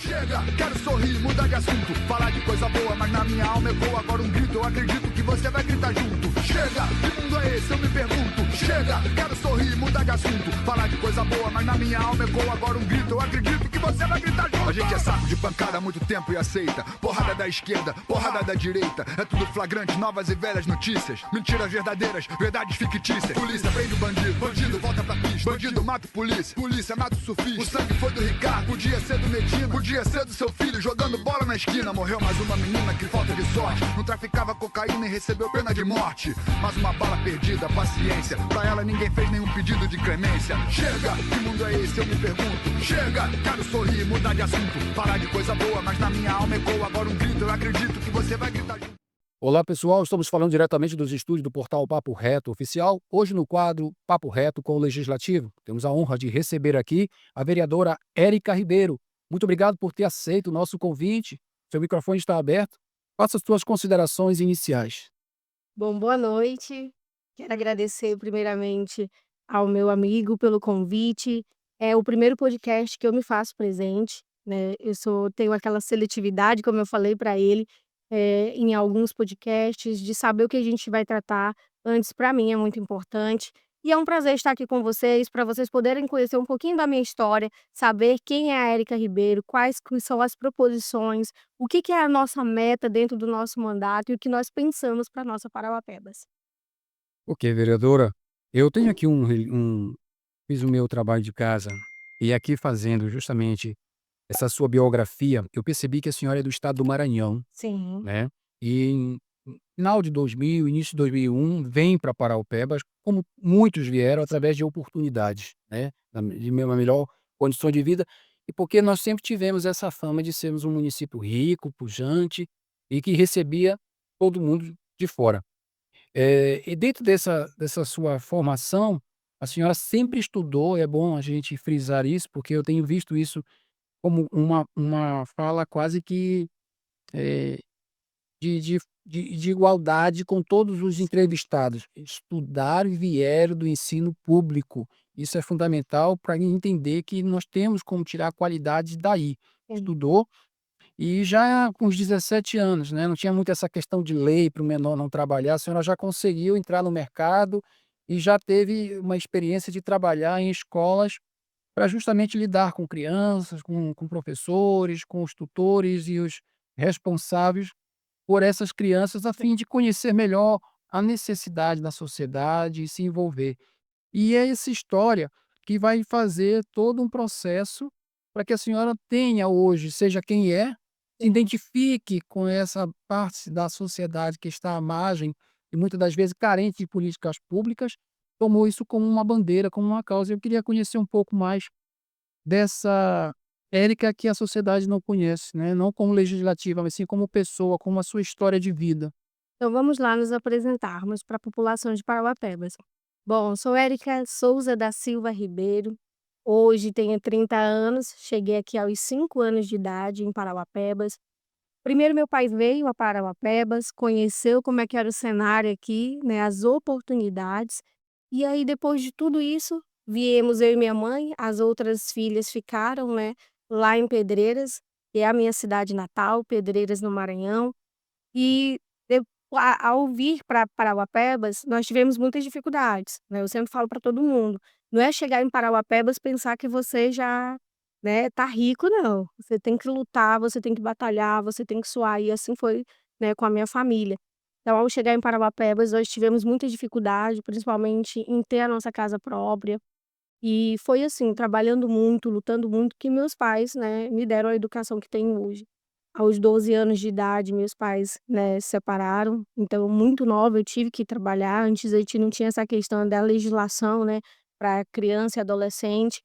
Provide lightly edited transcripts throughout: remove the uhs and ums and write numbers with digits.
Chega, quero sorrir, mudar de assunto. Falar de coisa boa, mas na minha alma ecoa agora um grito. Eu acredito que você vai gritar junto. Chega, que mundo é esse? Eu me pergunto. Chega, quero sorrir, mudar de assunto. Falar de coisa boa, mas na minha alma ecoa agora um grito. Eu acredito que você vai gritar junto. A gente é saco de pancada há muito tempo e aceita. Porrada da esquerda, porrada da direita. É tudo flagrante, novas e velhas notícias. Mentiras verdadeiras, verdades fictícias. Polícia prende o bandido, bandido volta pra pista. Bandido mata o polícia, polícia mata o surfista. O sangue foi do Ricardo, podia ser do Medina. Podia ser do seu filho jogando bola na esquina. Morreu mais uma menina que falta de sorte. Não traficava cocaína e recebeu pena de morte. Mais uma bala perdida, paciência. Pra ela ninguém fez nenhum pedido de clemência. Chega, que mundo é esse? Eu me pergunto. Chega, quero sorrir, mudar de assunto. Falar de coisa boa, mas na minha alma ecoa agora um grito. Eu acredito que você vai gritar junto. Olá pessoal, estamos falando diretamente dos estúdios do portal Papo Reto Oficial. Hoje no quadro Papo Reto com o Legislativo, temos a honra de receber aqui a vereadora Érica Ribeiro. Muito obrigado por ter aceito o nosso convite. Seu microfone está aberto. Faça as suas considerações iniciais. Bom, boa noite. Quero agradecer primeiramente ao meu amigo pelo convite. É o primeiro podcast que eu me faço presente, né? Tenho aquela seletividade, como eu falei para ele, em alguns podcasts, de saber o que a gente vai tratar antes, para mim é muito importante. E é um prazer estar aqui com vocês, para vocês poderem conhecer um pouquinho da minha história, saber quem é a Érica Ribeiro, quais que são as proposições, o que que é a nossa meta dentro do nosso mandato e o que nós pensamos para a nossa Parauapebas. Ok, vereadora, eu tenho aqui fiz o meu trabalho de casa e aqui fazendo justamente essa sua biografia, eu percebi que a senhora é do estado do Maranhão, Sim. né? E em final de 2000, início de 2001, vem para Paraupebas, como muitos vieram através de oportunidades, né? De uma melhor condição de vida, e porque nós sempre tivemos essa fama de sermos um município rico, pujante e que recebia todo mundo de fora. E dentro dessa sua formação, a senhora sempre estudou, é bom a gente frisar isso, porque eu tenho visto isso como uma fala quase que, eh, de igualdade com todos os entrevistados. Estudaram e vieram do ensino público. Isso é fundamental para entender que nós temos como tirar qualidade daí. Sim. Estudou e já com os 17 anos, né, não tinha muito essa questão de lei para o menor não trabalhar, a senhora já conseguiu entrar no mercado e já teve uma experiência de trabalhar em escolas para justamente lidar com crianças, com professores, com os tutores e os responsáveis por essas crianças, a fim de conhecer melhor a necessidade da sociedade e se envolver. E é essa história que vai fazer todo um processo para que a senhora tenha hoje, seja quem é, se Sim. identifique com essa parte da sociedade que está à margem e muitas das vezes carente de políticas públicas, tomou isso como uma bandeira, como uma causa. Eu queria conhecer um pouco mais dessa Érica que a sociedade não conhece, né, não como legislativa, mas sim como pessoa, como a sua história de vida. Então vamos lá nos apresentarmos para a população de Parauapebas. Bom, sou Érica Souza da Silva Ribeiro. Hoje tenho 30 anos, cheguei aqui aos 5 anos de idade em Parauapebas. Primeiro meu pai veio a Parauapebas, conheceu como é que era o cenário aqui, né, as oportunidades, e aí depois de tudo isso, viemos eu e minha mãe, as outras filhas ficaram, né, lá em Pedreiras, que é a minha cidade natal, Pedreiras no Maranhão, e eu ao vir para Parauapebas, nós tivemos muitas dificuldades, né, eu sempre falo para todo mundo, não é chegar em Parauapebas pensar que você já, né, tá rico não, você tem que lutar, você tem que batalhar, você tem que suar, e assim foi, né, com a minha família. Então ao chegar em Parauapebas, nós tivemos muita dificuldade, principalmente em ter a nossa casa própria, e foi assim, trabalhando muito, lutando muito, que meus pais, né, me deram a educação que tenho hoje. Aos 12 anos de idade, meus pais, né, se separaram, então muito nova eu tive que trabalhar, antes a gente não tinha essa questão da legislação, né, para criança e adolescente.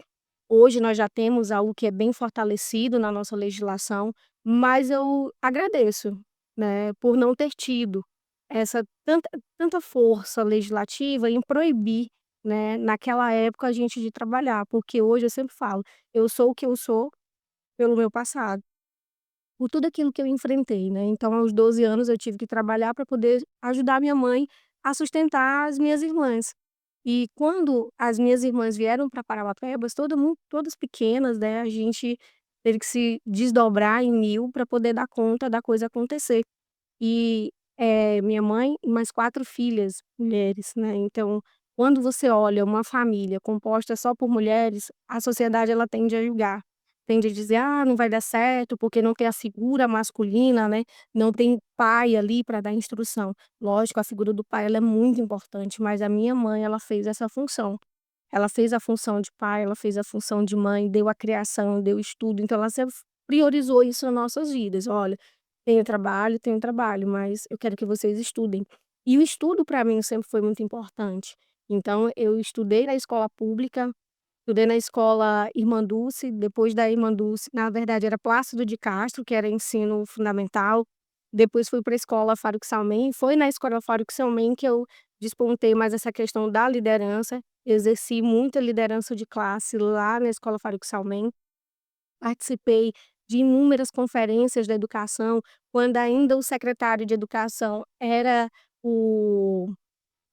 Hoje nós já temos algo que é bem fortalecido na nossa legislação, mas eu agradeço, né, por não ter tido essa tanta força legislativa em proibir, né, naquela época a gente de trabalhar, porque hoje eu sempre falo, eu sou o que eu sou pelo meu passado. Por tudo aquilo que eu enfrentei, né, então aos 12 anos eu tive que trabalhar para poder ajudar minha mãe a sustentar as minhas irmãs. E quando as minhas irmãs vieram para Parauapebas, todas pequenas, né, a gente teve que se desdobrar em 1000 para poder dar conta da coisa acontecer. E, minha mãe e mais 4 filhas mulheres, né, então, quando você olha uma família composta só por mulheres, a sociedade ela tende a julgar, tende a dizer: "Ah, não vai dar certo, porque não tem a figura masculina, né, não tem pai ali para dar instrução". Lógico, a figura do pai ela é muito importante, mas a minha mãe ela fez essa função. Ela fez a função de pai, ela fez a função de mãe, deu a criação, deu estudo, então ela sempre priorizou isso nas nossas vidas. "Olha, tenho trabalho, mas eu quero que vocês estudem". E o estudo para mim sempre foi muito importante. Então eu estudei na escola pública, estudei na escola Irmã Dulce, depois da Irmã Dulce na verdade era Plácido de Castro, que era ensino fundamental, depois fui para a escola Faruq Salmen, foi na escola Faruq Salmen que eu despontei mais essa questão da liderança, exerci muita liderança de classe lá na escola Faruq Salmen. Participei de inúmeras conferências da educação, quando ainda o secretário de educação era o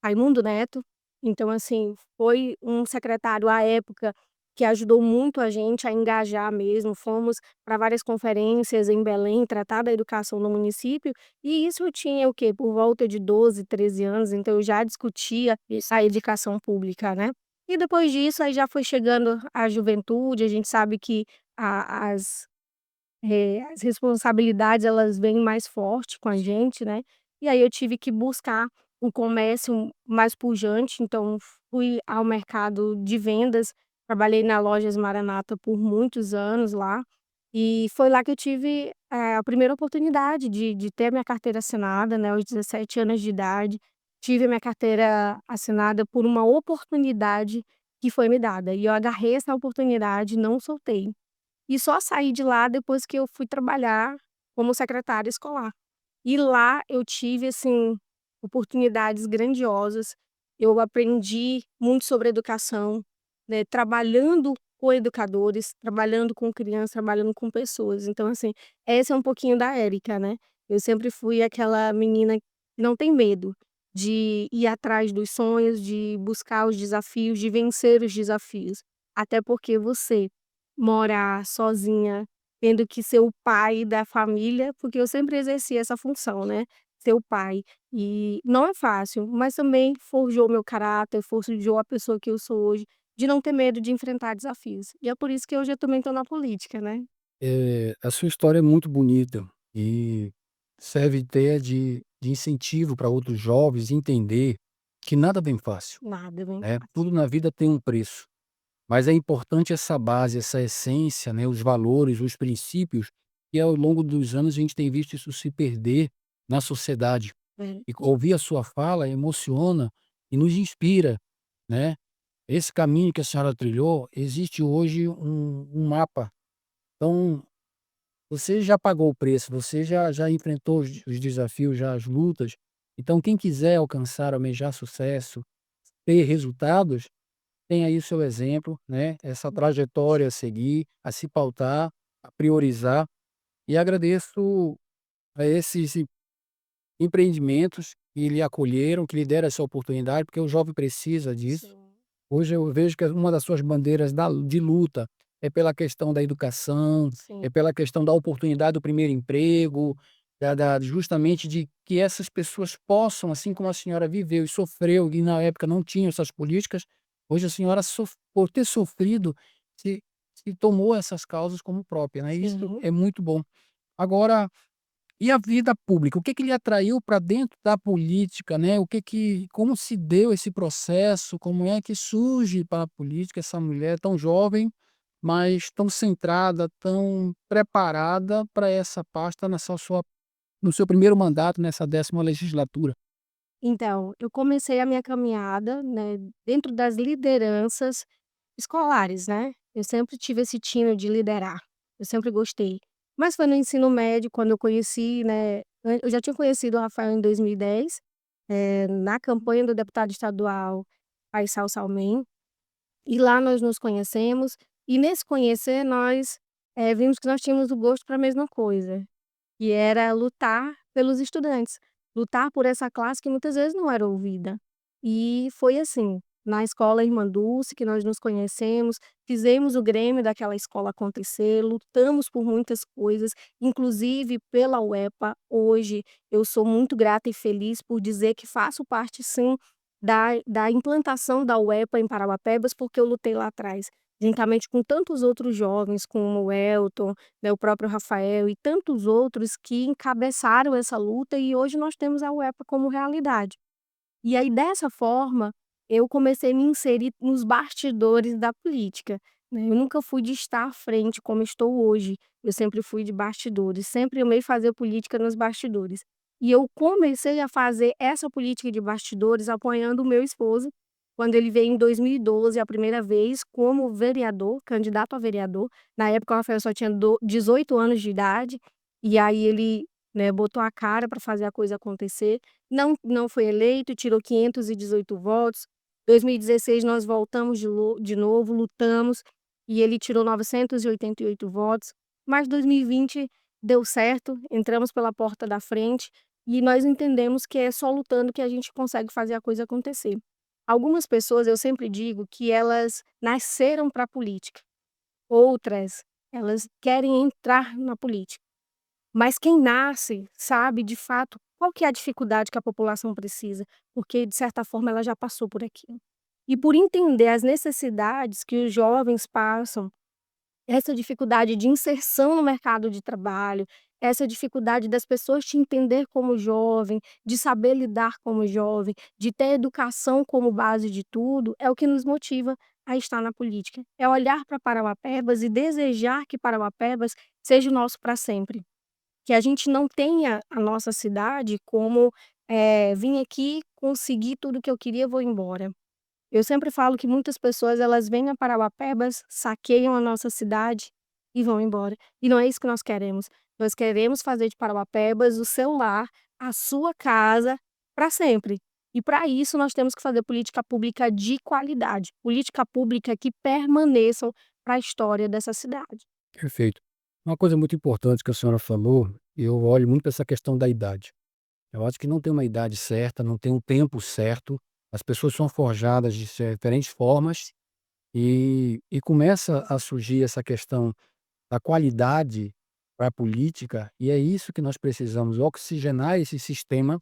Raimundo Neto. Então, assim, foi um secretário à época que ajudou muito a gente a engajar mesmo. Fomos para várias conferências em Belém, tratar da educação no município, e isso eu tinha o quê? Por volta de 12, 13 anos, então eu já discutia a educação pública, né. E depois disso, aí já foi chegando a juventude, a gente sabe que a as responsabilidades elas vêm mais forte com a gente, né, e aí eu tive que buscar um comércio mais pujante, então fui ao mercado de vendas, trabalhei na Lojas Maranata por muitos anos lá, e foi lá que eu tive, a primeira oportunidade de ter a minha carteira assinada, né, aos 17 anos de idade. Tive a minha carteira assinada por uma oportunidade que foi me dada, e eu agarrei essa oportunidade e não soltei. E só saí de lá depois que eu fui trabalhar como secretária escolar. E lá eu tive, assim, oportunidades grandiosas, eu aprendi muito sobre educação, né, trabalhando com educadores, trabalhando com crianças, trabalhando com pessoas. Então, assim, essa é um pouquinho da Érica, né. Eu sempre fui aquela menina que não tem medo de ir atrás dos sonhos, de buscar os desafios, de vencer os desafios. Até porque você morar sozinha, tendo que ser o pai da família, porque eu sempre exerci essa função, né, ser o pai. E não é fácil, mas também forjou meu caráter, forjou a pessoa que eu sou hoje, de não ter medo de enfrentar desafios. E é por isso que hoje eu também estou na política, né. A sua história é muito bonita e serve até de incentivo para outros jovens entender que nada vem fácil, Nada bem né, fácil. tudo na vida tem um preço, mas é importante essa base, essa essência, né, os valores, os princípios, e ao longo dos anos a gente tem visto isso se perder na sociedade. É. E ouvir a sua fala emociona e nos inspira, né. Esse caminho que a senhora trilhou, existe hoje um mapa, então você já pagou o preço, você já enfrentou os desafios, já as lutas, então quem quiser alcançar, almejar sucesso, ter resultados, tem aí o seu exemplo, né, essa trajetória a seguir, a se pautar, a priorizar, e agradeço a esses empreendimentos que lhe acolheram, que lhe deram essa oportunidade, porque o jovem precisa disso. Sim, Hoje eu vejo que uma das suas bandeiras de luta é pela questão da educação, sim. é pela questão da oportunidade do primeiro emprego, justamente de que essas pessoas possam, assim como a senhora viveu e sofreu, e na época não tinha essas políticas, hoje a senhora, por ter sofrido, se, se tomou essas causas como própria, né? Isso Sim. é muito bom. Agora, e a vida pública? O que que lhe atraiu para dentro da política, né? Como se deu esse processo? Como é que surge para a política essa mulher tão jovem, mas tão centrada, tão preparada para essa pasta no seu primeiro mandato, nessa 10ª legislatura? Então, eu comecei a minha caminhada, né, dentro das lideranças escolares, né. Eu sempre tive esse tino de liderar, eu sempre gostei. Mas foi no ensino médio quando eu conheci, né, eu já tinha conhecido o Rafael em 2010, na campanha do deputado estadual Faisal Salmen, e lá nós nos conhecemos, e nesse conhecer nós, vimos que nós tínhamos o gosto para a mesma coisa. Que era lutar pelos estudantes, lutar por essa classe que muitas vezes não era ouvida. E foi assim. na escola Irmã Dulce, que nós nos conhecemos, fizemos o grêmio daquela escola acontecer, lutamos por muitas coisas, inclusive pela UEPA. Hoje eu sou muito grata e feliz por dizer que faço parte sim da implantação da UEPA em Parauapebas, porque eu lutei lá atrás, juntamente com tantos outros jovens, como o Elton, né, o próprio Rafael e tantos outros que encabeçaram essa luta e hoje nós temos a UEPA como realidade. E aí, dessa forma, eu comecei a me inserir nos bastidores da política, né. Eu nunca fui de estar à frente como estou hoje, eu sempre fui de bastidores, sempre amei fazer política nos bastidores. E eu comecei a fazer essa política de bastidores apoiando o meu esposo, quando ele veio em 2012 a primeira vez como vereador, candidato a vereador. Na época o Rafael só tinha 18 anos de idade, e aí ele, né, botou a cara para fazer a coisa acontecer. Não foi eleito, tirou 518 votos. 2016 nós voltamos de novo, lutamos, e ele tirou 988 votos, mas 2020 deu certo, entramos pela porta da frente, e nós entendemos que é só lutando que a gente consegue fazer a coisa acontecer. Algumas pessoas, eu sempre digo que elas nasceram para a política, outras, elas querem entrar na política. Mas quem nasce sabe, de fato, qual que é a dificuldade que a população precisa, porque de certa forma ela já passou por aquilo. E por entender as necessidades que os jovens passam, essa dificuldade de inserção no mercado de trabalho, essa dificuldade das pessoas te entender como jovem, de saber lidar como jovem, de ter educação como base de tudo, é o que nos motiva a estar na política. É olhar para Parauapebas e desejar que Parauapebas seja o nosso para sempre. Que a gente não tenha a nossa cidade como, vim aqui, consegui tudo que eu queria, vou embora. Eu sempre falo que muitas pessoas elas vêm a Parauapebas, saqueiam a nossa cidade e vão embora. E não é isso que nós queremos. Nós queremos fazer de Parauapebas o seu lar, a sua casa, para sempre. E para isso nós temos que fazer política pública de qualidade, política pública que permaneçam para a história dessa cidade. Perfeito. Uma coisa muito importante que a senhora falou, eu olho muito para essa questão da idade. Eu acho que não tem uma idade certa, não tem um tempo certo. As pessoas são forjadas de diferentes formas e começa a surgir essa questão da qualidade para a política, e é isso que nós precisamos, oxigenar esse sistema,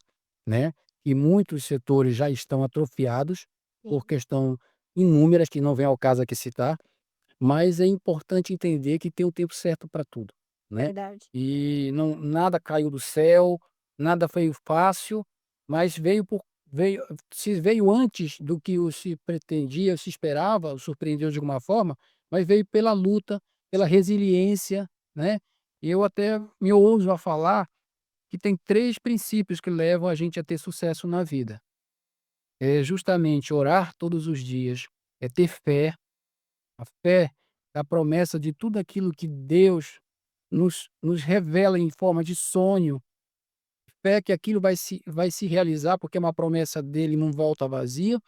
né, e muitos setores já estão atrofiados por Sim, questão inúmeras que não vem ao caso aqui citar, mas é importante entender que tem o tempo certo para tudo, né. verdade. E não nada caiu do céu, nada foi fácil, mas veio se veio antes do que o se pretendia, se esperava, surpreendeu de alguma forma, mas veio pela luta, pela resiliência, né. E eu até me ouso a falar que tem 3 princípios que levam a gente a ter sucesso na vida. É justamente orar todos os dias, é ter fé. A fé é a promessa de tudo aquilo que Deus nos revela em forma de sonho, fé que aquilo vai se realizar, porque é uma promessa dele, não volta vazio.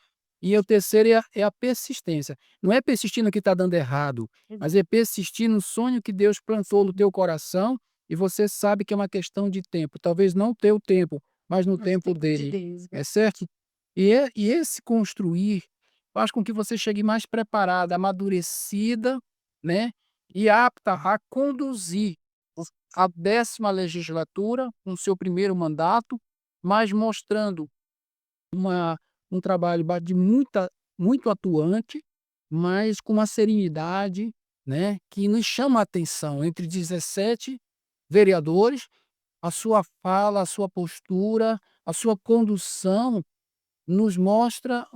E o terceiro é a persistência. Não é persistir no que está dando errado, mas é persistir no sonho que Deus plantou no teu coração e você sabe que é uma questão de tempo. Talvez não teu tempo, mas no Nosso tempo tempo de dele, Deus, é certo? E esse construir faz com que você chegue mais preparada, amadurecida, né, e apta a conduzir a 10ª legislatura, com seu primeiro mandato, mas mostrando uma um trabalho de muito atuante, mas com uma serenidade, né, que nos chama a atenção. Entre 17 vereadores, a sua fala, a sua postura, a sua condução nos mostra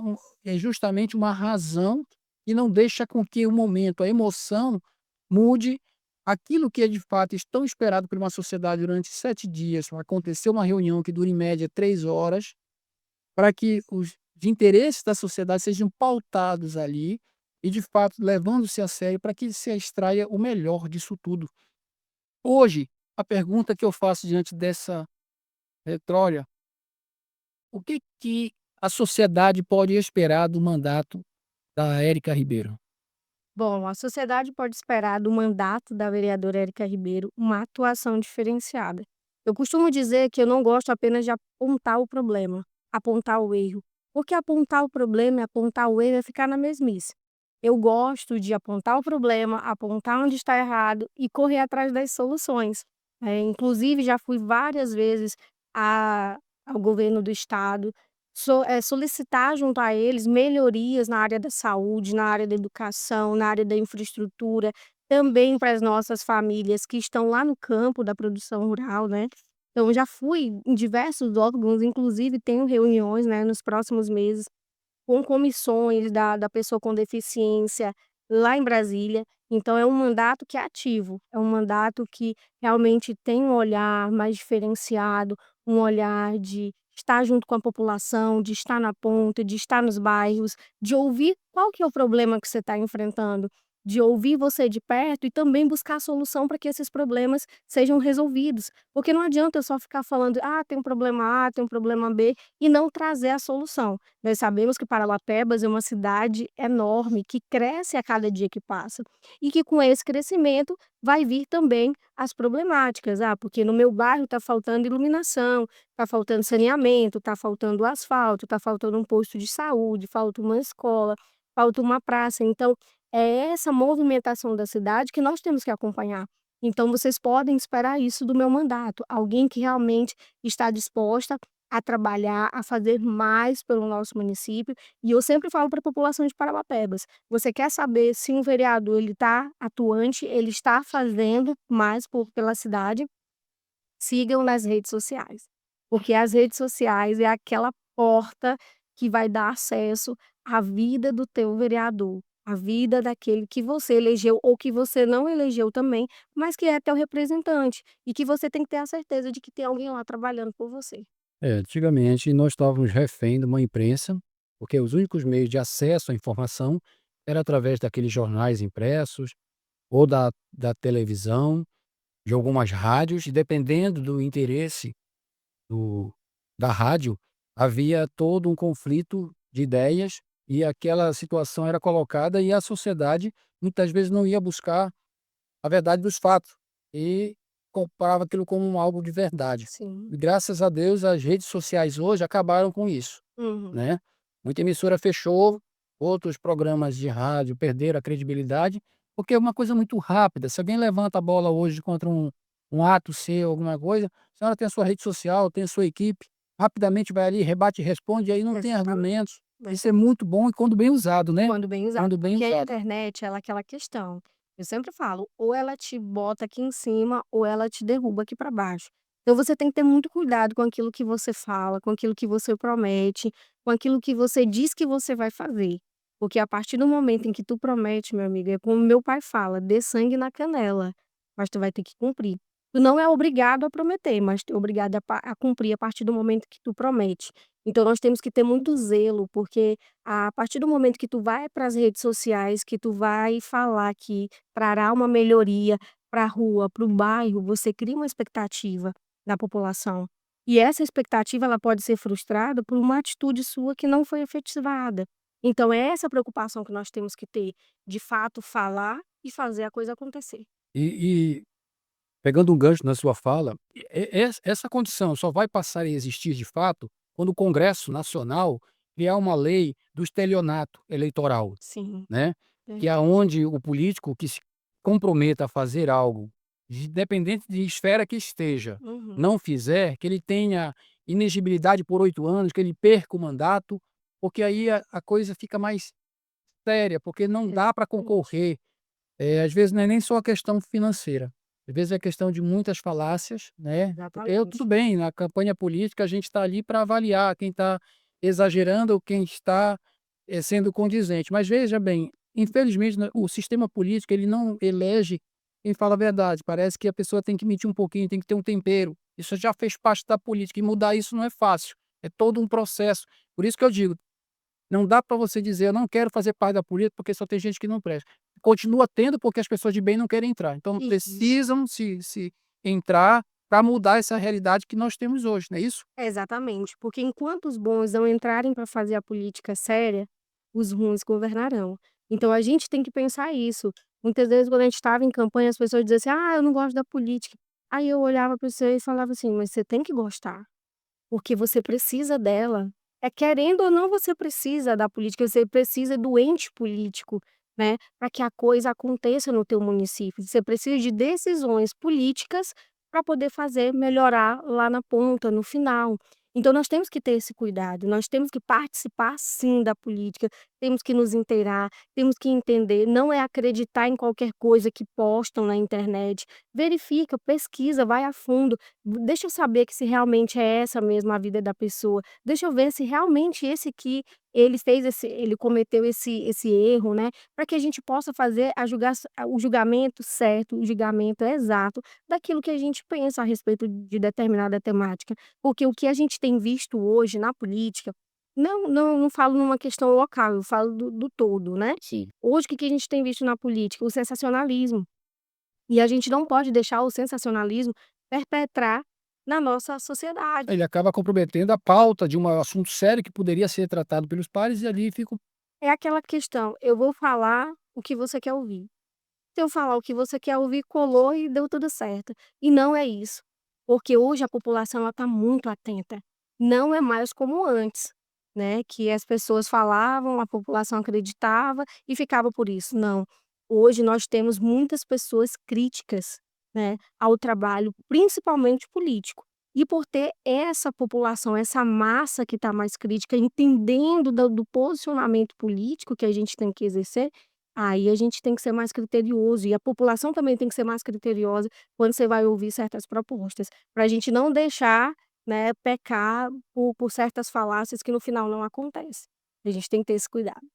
justamente uma razão que não deixa com que o momento, a emoção, mude aquilo que é de fato tão esperado por uma sociedade durante 7 dias. Acontecer uma reunião que dura em média 3 horas, para que os interesses da sociedade sejam pautados ali e de fato levando-se a sério para que se extraia o melhor disso tudo. Hoje, a pergunta que eu faço diante dessa retórica: o que a sociedade pode esperar do mandato da Érica Ribeiro? Bom, a sociedade pode esperar do mandato da vereadora Érica Ribeiro uma atuação diferenciada. Eu costumo dizer que eu não gosto apenas de apontar o problema, apontar o erro, Porque apontar o problema e apontar o erro é ficar na mesmice. Eu gosto de apontar o problema, apontar onde está errado e correr atrás das soluções. Inclusive já fui várias vezes a ao governo do estado, solicitar junto a eles melhorias na área da saúde, na área da educação, na área da infraestrutura, também para as nossas famílias que estão lá no campo da produção rural, né. Então já fui em diversos órgãos, inclusive tenho reuniões, né, nos próximos meses com comissões da pessoa com deficiência lá em Brasília. Então é um mandato que é ativo, é um mandato que realmente tem um olhar mais diferenciado, um olhar de estar junto com a população, de estar na ponta, de estar nos bairros, de ouvir qual que é o problema que você está enfrentando, de ouvir você de perto e também buscar a solução para que esses problemas sejam resolvidos. Porque não adianta eu só ficar falando: "Ah, tem um problema A, tem um problema B", e não trazer a solução. Nós sabemos que Parauapebas é uma cidade enorme, que cresce a cada dia que passa, e que com esse crescimento vai vir também as problemáticas. Ah, porque no meu bairro está faltando iluminação, está faltando saneamento, está faltando asfalto, está faltando um posto de saúde, falta uma escola, falta uma praça. Então, é essa movimentação da cidade que nós temos que acompanhar. Então vocês podem esperar isso do meu mandato, alguém que realmente está disposta a trabalhar, a fazer mais pelo nosso município. E eu sempre falo para a população de Parauapebas: você quer saber se um vereador ele está atuante, ele está fazendo mais pela cidade? Sigam nas redes sociais, porque as redes sociais é aquela porta que vai dar acesso à vida do teu vereador, à vida daquele que você elegeu ou que você não elegeu também, mas que é teu representante e que você tem que ter a certeza de que tem alguém lá trabalhando por você. Antigamente nós estávamos refém de uma imprensa, porque os únicos meios de acesso à informação era através daqueles jornais impressos ou da televisão, de algumas rádios, e dependendo do interesse do da rádio, havia todo um conflito de ideias e aquela situação era colocada e a sociedade muitas vezes não ia buscar a verdade dos fatos e comprava aquilo como algo de verdade. Sim. E graças a Deus as redes sociais hoje acabaram com isso, Uhum. né. Muita emissora fechou, outros programas de rádio perderam a credibilidade, porque é uma coisa muito rápida. Se alguém levanta a bola hoje contra um ato seu, alguma coisa, a senhora tem a sua rede social, tem a sua equipe, rapidamente vai ali, rebate e responde, e aí não tem Exatamente. argumentos. Isso é muito bom e quando bem usado, né, Quando bem usado, quando bem porque a usado. internet ela é aquela questão, eu sempre falo, ou ela te bota aqui em cima ou ela te derruba aqui para baixo. Então você tem que ter muito cuidado com aquilo que você fala, com aquilo que você promete, com aquilo que você diz que você vai fazer. Porque a partir do momento em que tu promete, meu amigo, é como meu pai fala: "Dê sangue na canela", mas tu vai ter que cumprir. Tu não é obrigado a prometer, mas tu é obrigado a cumprir a partir do momento que tu promete. Então nós temos que ter muito zelo, porque a partir do momento que tu vai para as redes sociais, que tu vai falar que trará uma melhoria para a rua, para o bairro, você cria uma expectativa na população. E essa expectativa ela pode ser frustrada por uma atitude sua que não foi efetivada. Então é essa preocupação que nós temos que ter, de fato falar e fazer a coisa acontecer. E pegando um gancho na sua fala, essa condição só vai passar a existir de fato quando o Congresso Nacional criar uma lei do estelionato eleitoral, Sim, né, que é verdade. aonde o político que se comprometa a fazer algo, independente de esfera que esteja, Uhum. não fizer, que ele tenha inexigibilidade por 8 anos, que ele perca o mandato, porque aí a coisa fica mais séria, porque não dá para Exatamente, concorrer às vezes não é nem só a questão financeira, às vezes é questão de muitas falácias, né. Eu tudo exatamente. bem, na campanha política a gente está ali para avaliar quem está exagerando ou quem está, sendo condizente, mas veja bem, infelizmente, né, o sistema político ele não elege quem fala a verdade, parece que a pessoa tem que mentir um pouquinho, tem que ter um tempero, isso já fez parte da política e mudar isso não é fácil, é todo um processo. Por isso que eu digo, não dá para você dizer: "Eu não quero fazer parte da política, porque só tem gente que não presta". Continua tendo, porque as pessoas de bem não querem entrar. Então Isso. precisam se entrar para mudar essa realidade que nós temos hoje, não é isso? Exatamente, porque enquanto os bons não entrarem para fazer a política séria, os ruins governarão. Então a gente tem que pensar isso. Muitas vezes quando a gente estava em campanha as pessoas diziam assim: "Ah, eu não gosto da política". Aí eu olhava para você e falava assim: "Mas você tem que gostar, porque você precisa dela". querendo ou não, você precisa da política, você precisa do ente político, né, para que a coisa aconteça no teu município. Você precisa de decisões políticas para poder fazer melhorar lá na ponta, no final. Então nós temos que ter esse cuidado, nós temos que participar sim da política, temos que nos inteirar, temos que entender, não é acreditar em qualquer coisa que postam na internet. Verifica, pesquisa, vai a fundo, deixa eu saber que se realmente é essa mesmo a vida da pessoa. Deixa eu ver se realmente esse aqui, ele cometeu esse erro, né, para que a gente possa fazer o julgamento certo, o julgamento exato daquilo que a gente pensa a respeito de determinada temática. Porque o que a gente tem visto hoje na política, não falo numa questão local, eu falo do todo, né. Sim. Hoje o que que a gente tem visto na política? O sensacionalismo. E a gente não pode deixar o sensacionalismo perpetrar na nossa sociedade. Ele acaba comprometendo a pauta de um assunto sério que poderia ser tratado pelos pares e ali fica É aquela questão, eu vou falar o que você quer ouvir. Se eu falar o que você quer ouvir, colou e deu tudo certo. E não é isso, porque hoje a população ela está muito atenta. Não é mais como antes, né, que as pessoas falavam, a população acreditava e ficava por isso. Não, hoje nós temos muitas pessoas críticas, né, ao trabalho, principalmente político. E por ter essa população, essa massa que está mais crítica, entendendo do posicionamento político que a gente tem que exercer, aí a gente tem que ser mais criterioso e a população também tem que ser mais criteriosa quando você vai ouvir certas propostas, para a gente não deixar, né, pecar por certas falácias que no final não acontece. A gente tem que ter esse cuidado.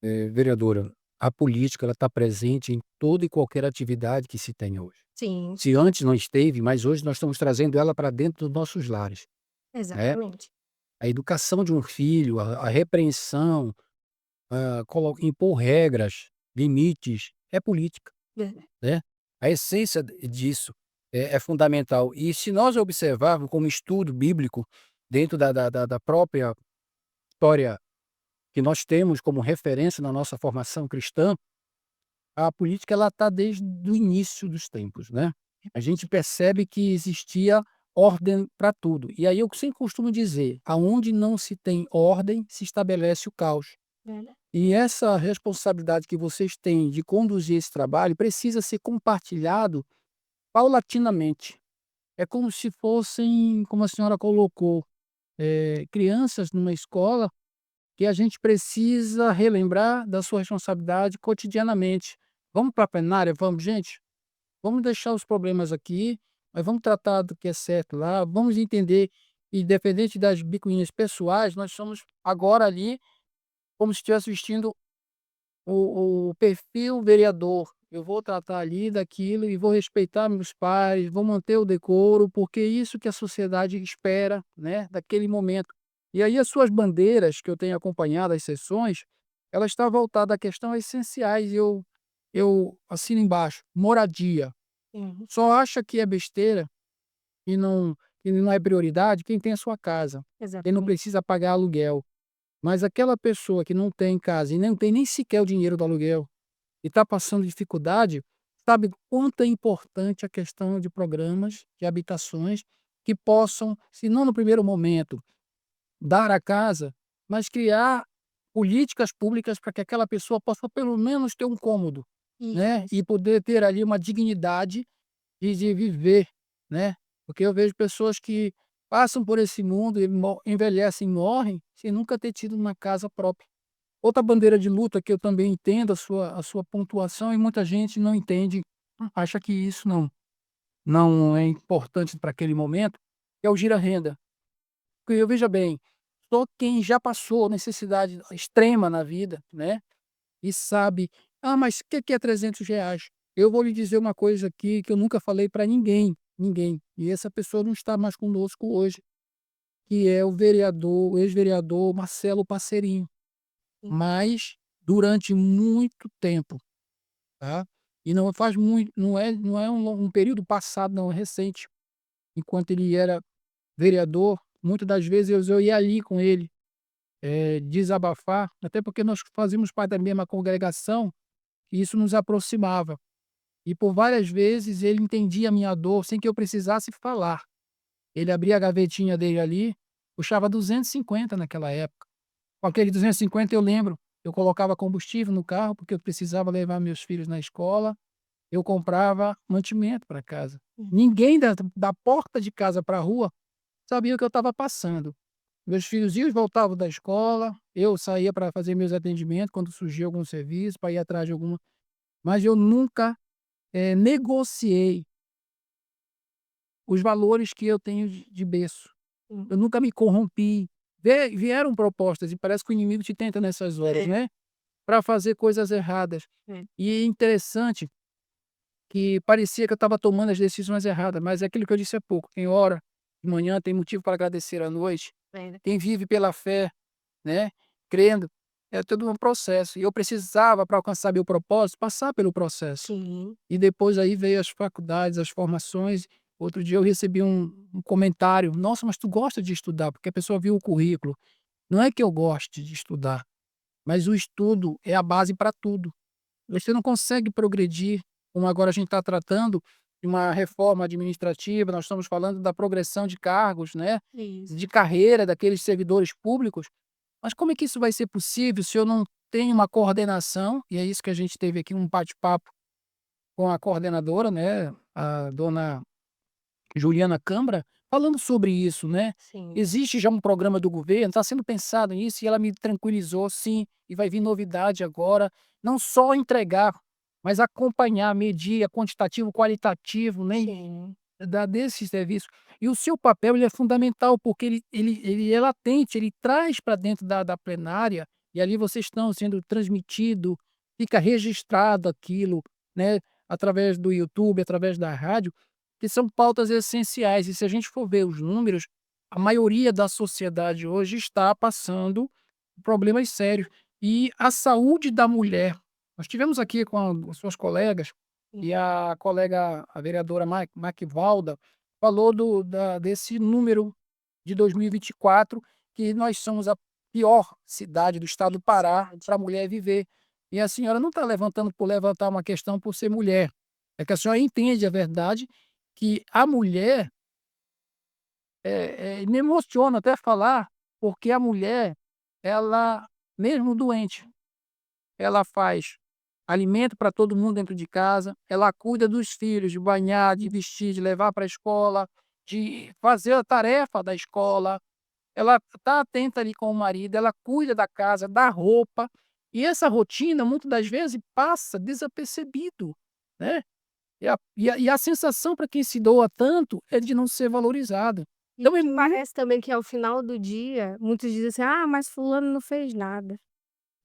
vereadora, a política ela está presente em toda e qualquer atividade que se tem hoje. Sim, Se antes não esteve, mas hoje nós estamos trazendo ela para dentro dos nossos lares, né. exatamente. A educação de um filho, a repreensão, impor regras, limites, é política, Verdade. né. A essência disso é fundamental. E se nós observarmos como estudo bíblico dentro da própria história que nós temos como referência na nossa formação cristã, a política ela está desde o início dos tempos, né. A gente percebe que existia ordem para tudo. E aí eu sempre costumo dizer: aonde não se tem ordem, se estabelece o caos. Verdade. E essa responsabilidade que vocês têm de conduzir esse trabalho precisa ser compartilhado paulatinamente. É como se fossem, como a senhora colocou, crianças numa escola que a gente precisa relembrar da sua responsabilidade cotidianamente. Vamos para a plenária? Vamos, gente? Vamos deixar os problemas aqui, mas vamos tratar do que é certo lá, vamos entender, independente das bicuinhas pessoais, nós somos agora ali como se estivesse vestindo o perfil vereador. Eu vou tratar ali daquilo e vou respeitar meus pares, vou manter o decoro, porque é isso que a sociedade espera, né, daquele momento. E aí as suas bandeiras, que eu tenho acompanhado as sessões, ela está voltada a questões essenciais. Eu assino embaixo: moradia. Uhum. Só acha que é besteira e não é prioridade quem tem a sua casa, quem não Exatamente. precisa pagar aluguel. Mas aquela pessoa que não tem casa e não tem nem sequer o dinheiro do aluguel e está passando dificuldade, sabe quanto é importante a questão de programas de habitações que possam, se não no primeiro momento, dar a casa, mas criar políticas públicas para que aquela pessoa possa pelo menos ter um cômodo, né, Isso. e poder ter ali uma dignidade de viver, né. Porque eu vejo pessoas que passam por esse mundo e envelhecem e morrem sem nunca ter tido uma casa própria. Outra bandeira de luta que eu também entendo a sua pontuação e muita gente não entende, acha que isso não é importante para aquele momento, é o gira-renda. Porque veja bem, só quem já passou necessidade extrema na vida, né, e sabe: "Ah, mas o que é R$ 300?" Eu vou lhe dizer uma coisa aqui que eu nunca falei para ninguém, ninguém, e essa pessoa não está mais conosco hoje, que é o ex-vereador Marcelo Passerinho. Mas durante muito tempo, tá, e não faz muito, não é um período passado não, é recente, enquanto ele era vereador, muitas das vezes eu ia ali com ele, desabafar, até porque nós fazíamos parte da mesma congregação, e isso nos aproximava. E por várias vezes ele entendia a minha dor sem que eu precisasse falar. Ele abria a gavetinha dele ali, custava 250 naquela época. Com aquele 250 eu lembro, eu colocava combustível no carro, porque eu precisava levar meus filhos na escola, eu comprava mantimento para casa. Hum. Ninguém da porta de casa para a rua sabia o que eu estava passando. Meus filhos iam e voltavam da escola, eu saía para fazer meus atendimentos quando surgia algum serviço, para ir atrás de alguma, mas eu nunca, negociei os valores que eu tenho de berço. Hum. Eu nunca me corrompi. Vieram propostas e parece que o inimigo te tenta nessas horas, né, para fazer coisas erradas. É. E é interessante que parecia que eu estava tomando as decisões erradas, mas é aquilo que eu disse há pouco, quem ora de manhã tem motivo para agradecer à noite, É, né? quem vive pela fé, né, crendo, é todo um processo. E eu precisava, para alcançar meu propósito, passar pelo processo. Sim. E depois aí veio as faculdades, as formações. Outro dia eu recebi um comentário: "Nossa, mas tu gosta de estudar?", porque a pessoa viu o currículo. Não é que eu goste de estudar, mas o estudo é a base para tudo. Você não consegue progredir, como agora a gente está tratando de uma reforma administrativa, nós estamos falando da progressão de cargos, né, Isso. de carreira daqueles servidores públicos, mas como é que isso vai ser possível se eu não tenho uma coordenação? E é isso que a gente teve aqui um bate-papo com a coordenadora, né, a dona Juliana Câmara, falando sobre isso, né. Sim. Existe já um programa do governo, está sendo pensado nisso, e ela me tranquilizou: "Sim, e vai vir novidade agora, não só entregar, mas acompanhar, medir, é quantitativo, qualitativo, né, Sim. da desse serviço". E o seu papel ele é fundamental, porque ele é latente, ele traz para dentro da plenária, e ali vocês estão sendo transmitido, fica registrado aquilo, né, através do YouTube, através da rádio, que são pautas essenciais. E se a gente for ver os números, a maioria da sociedade hoje está passando problemas sérios. E a saúde da mulher, nós tivemos aqui com as suas colegas, e a colega, a vereadora Maquivalda, falou desse número de 2024, que nós somos a pior cidade do estado do Pará Cidade. para a mulher viver. E a senhora não está levantando por levantar uma questão por ser mulher, é que a senhora entende a verdade, que a mulher, me emociona até falar, porque a mulher, ela, mesmo doente, ela faz alimento para todo mundo dentro de casa, ela cuida dos filhos, de banhar, de vestir, de levar para a escola, de fazer a tarefa da escola, ela está atenta ali com o marido, ela cuida da casa, da roupa, e essa rotina muitas das vezes passa desapercebido, né. E a sensação para quem se doa tanto é de não ser valorizado. E Então é que muito parece também que ao final do dia, muitos dizem assim: "Ah, mas fulano não fez nada".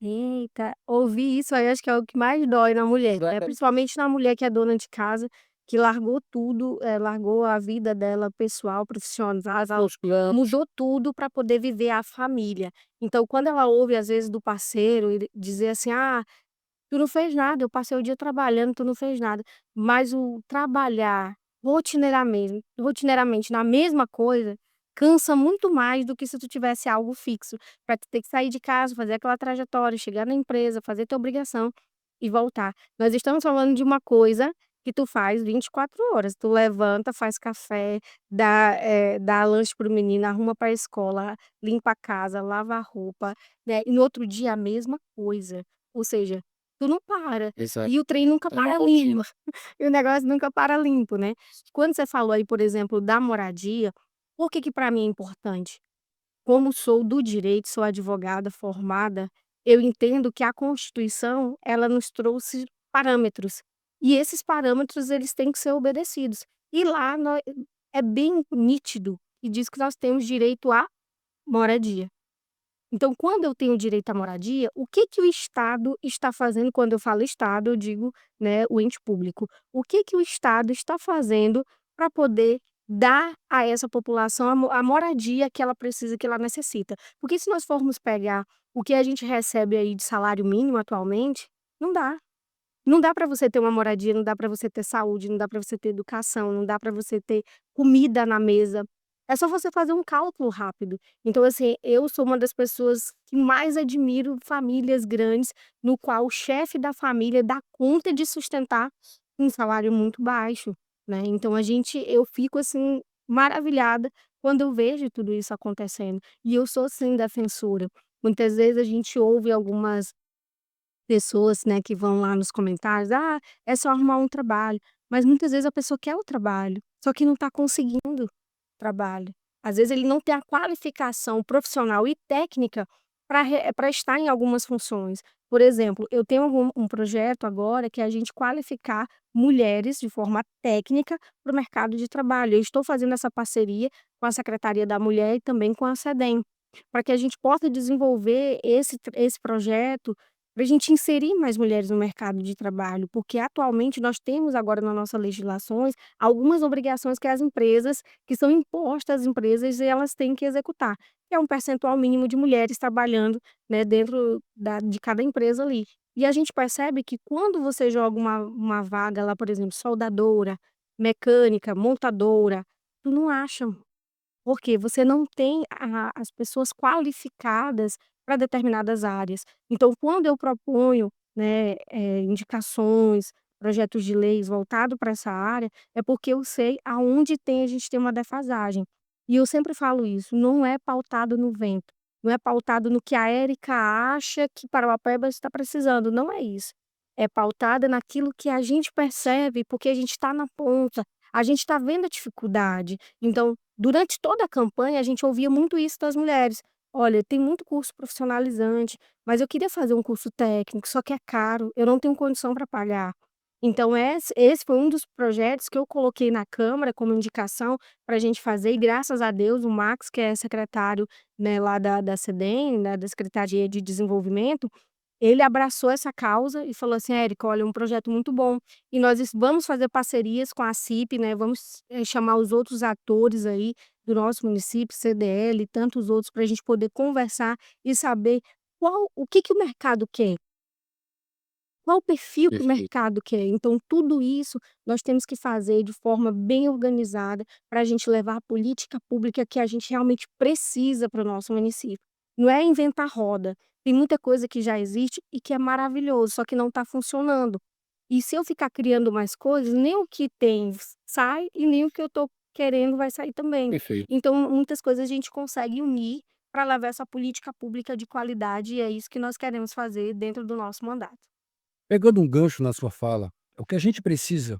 Eita, ouvir isso aí acho que é o que mais dói na mulher, né, principalmente na mulher que é dona de casa, que largou tudo, largou a vida dela pessoal, profissional, os planos. mudou tudo para poder viver a família. Então quando ela ouve às vezes do parceiro ele dizer assim: "Ah, tu não fez nada, eu passei o dia trabalhando, tu não fez nada". Mas o trabalhar rotineiramente na mesma coisa, cansa muito mais do que se tu tivesse algo fixo, para tu ter que sair de casa, fazer aquela trajetória, chegar na empresa, fazer tua obrigação e voltar. Nós estamos falando de uma coisa que tu faz 24 horas, tu levanta, faz café, dá lanche para o menino, arruma para a escola, limpa a casa, lava a roupa, né, e no outro dia a mesma coisa. Ou seja, tu não para. Exato. E o trem nunca para limpo. E o negócio nunca para limpo, né. Quando você falou aí, por exemplo, da moradia, por que que pra mim é importante? Como sou do direito, sou advogada formada, eu entendo que a Constituição, ela nos trouxe parâmetros, e esses parâmetros eles têm que ser obedecidos. E lá é bem nítido e diz que nós temos direito à moradia. Então, quando eu tenho direito à moradia, o que que o Estado está fazendo? Quando eu falo Estado, eu digo, né, o ente público. O que que o Estado está fazendo para poder dar a essa população a moradia que ela precisa, que ela necessita? Porque se nós formos pegar o que a gente recebe aí de salário mínimo atualmente, não dá. Não dá para você ter uma moradia, não dá para você ter saúde, não dá para você ter educação, não dá para você ter comida na mesa. É só você fazer um cálculo rápido. Então, assim, eu sou uma das pessoas que mais admiro famílias grandes, no qual o chefe da família dá conta de sustentar um salário muito baixo, né. Então eu fico, assim, maravilhada quando eu vejo tudo isso acontecendo. E eu sou sim defensora. Muitas vezes a gente ouve algumas pessoas, né, que vão lá nos comentários: "Ah, é só arrumar um trabalho", mas muitas vezes a pessoa quer o trabalho, só que não está conseguindo trabalho. Às vezes ele não tem a qualificação profissional e técnica para estar em algumas funções. Por exemplo, eu tenho um projeto agora que é a gente qualificar mulheres de forma técnica para o mercado de trabalho. Eu estou fazendo essa parceria com a Secretaria da Mulher e também com a SEDEM, para que a gente possa desenvolver esse projeto para a gente inserir mais mulheres no mercado de trabalho, porque atualmente nós temos agora na nossa legislações algumas obrigações que as empresas que são impostas às empresas e elas têm que executar, que é um percentual mínimo de mulheres trabalhando, né, dentro de cada empresa ali. E a gente percebe que quando você joga uma vaga lá, por exemplo, soldadora, mecânica, montadora, tu não acha, porque você não tem as pessoas qualificadas para determinadas áreas. Então, quando eu proponho, né, indicações, projetos de leis voltado para essa área, é porque eu sei aonde a gente tem uma defasagem. E eu sempre falo isso, não é pautado no vento, não é pautado no que a Érica acha que Parauapebas está precisando, não é isso. É pautada naquilo que a gente percebe, porque a gente está na ponta, a gente está vendo a dificuldade. Então, durante toda a campanha, a gente ouvia muito isso das mulheres: "Olha, tem muito curso profissionalizante, mas eu queria fazer um curso técnico, só que é caro, eu não tenho condição para pagar". Então esse foi um dos projetos que eu coloquei na Câmara como indicação para a gente fazer e graças a Deus o Max, que é secretário, né, lá da SEDEM, né, da Secretaria de Desenvolvimento, ele abraçou essa causa e falou assim: "Érica, olha, é um projeto muito bom e vamos fazer parcerias com a CIP, né, vamos, chamar os outros atores aí do nosso município, CDL e tantos outros, para a gente poder conversar e saber o que que o mercado quer, qual o perfil que o Perfeito. mercado quer". Então tudo isso nós temos que fazer de forma bem organizada para a gente levar a política pública que a gente realmente precisa para o nosso município. Não é inventar roda, tem muita coisa que já existe e que é maravilhoso, só que não está funcionando. E se eu ficar criando mais coisas, nem o que tem sai e nem o que eu estou querendo vai sair também. Perfeito. Então muitas coisas a gente consegue unir para levar essa política pública de qualidade e é isso que nós queremos fazer dentro do nosso mandato. Pegando um gancho na sua fala, o que a gente precisa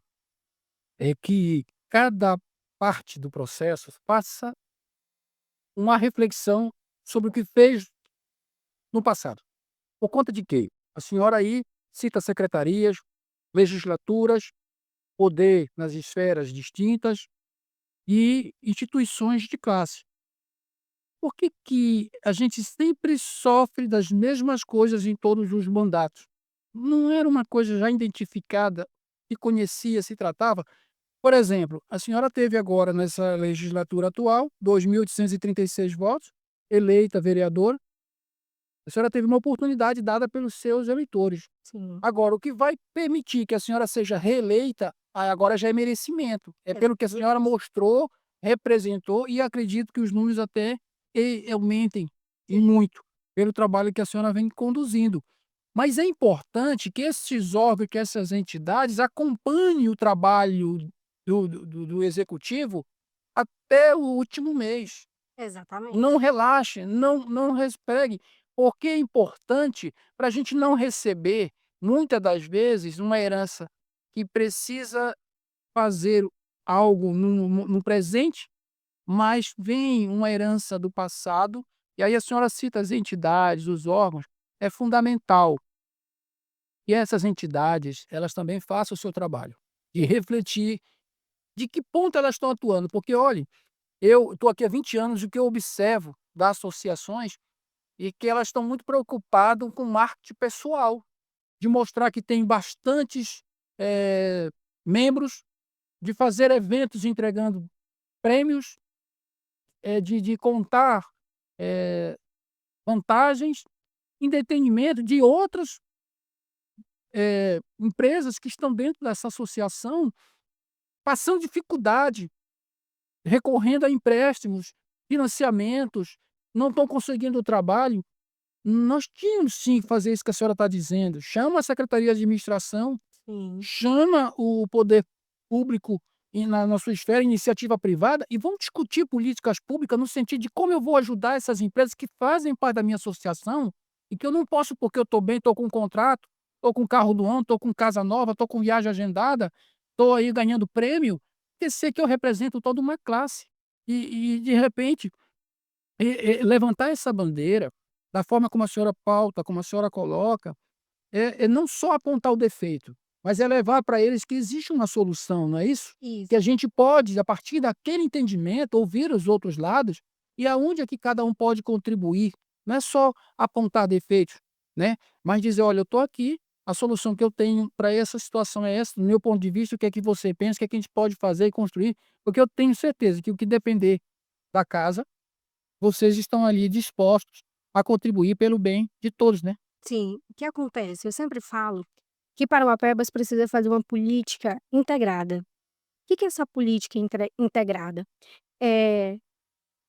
é que cada parte do processo faça uma reflexão sobre o que fez no passado. Por conta de quê? A senhora aí cita secretarias, legislaturas, poder nas esferas distintas e instituições de classe. Por que que a gente sempre sofre das mesmas coisas em todos os mandatos? Não era uma coisa já identificada, se conhecia, se tratava? Por exemplo, a senhora teve agora nessa legislatura atual 2.836 votos, eleita vereadora, a senhora teve uma oportunidade dada pelos seus eleitores. Sim, Agora, o que vai permitir que a senhora seja reeleita, aí agora já é merecimento. É pelo que a senhora exatamente. mostrou, representou e acredito que os números até aumentem e Sim, muito, pelo trabalho que a senhora vem conduzindo. Mas é importante que esses órgãos, que essas entidades acompanhem o trabalho do executivo até o último mês. Não exatamente. relaxe, não respegue, porque é importante para a gente não receber, muitas das vezes, uma herança que precisa fazer algo no presente, mas vem uma herança do passado, e aí a senhora cita as entidades, os órgãos, é fundamental que essas entidades, elas também façam o seu trabalho, de refletir de que ponto elas estão atuando, porque olhe, eu estou aqui há 20 anos e o que eu observo das associações e que elas estão muito preocupadas com marketing pessoal, de mostrar que tem bastantes, membros, de fazer eventos entregando prêmios, de contar, eh, vantagens, em detrimento de outras, empresas que estão dentro dessa associação, passando dificuldade, recorrendo a empréstimos, financiamentos, não estão conseguindo o trabalho. Nós tínhamos sim que fazer isso que a senhora está dizendo. Chama a Secretaria de Administração, Sim, chama o poder público na sua esfera, iniciativa privada, e vamos discutir políticas públicas no sentido de como eu vou ajudar essas empresas que fazem parte da minha associação e que eu não posso, porque eu estou bem, estou com um contrato, estou com carro do ano, estou com casa nova, estou com viagem agendada, estou aí ganhando prêmio, esquecer que eu represento toda uma classe. E de repente, levantar essa bandeira da forma como a senhora pauta, como a senhora coloca, é não só apontar o defeito, mas é levar para eles que existe uma solução, não é isso? Que Isso. a gente pode, a partir daquele entendimento, ouvir os outros lados e aonde é que cada um pode contribuir. Não é só apontar defeitos, né? Mas dizer, olha, eu estou aqui, a solução que eu tenho para essa situação é essa, do meu ponto de vista, o que é que você pensa, o que é que a gente pode fazer e construir, porque eu tenho certeza que o que depender da casa, vocês estão ali dispostos a contribuir pelo bem de todos, né? Sim, o que acontece? Eu sempre falo que Parauapebas precisa fazer uma política integrada. O que é essa política integrada? É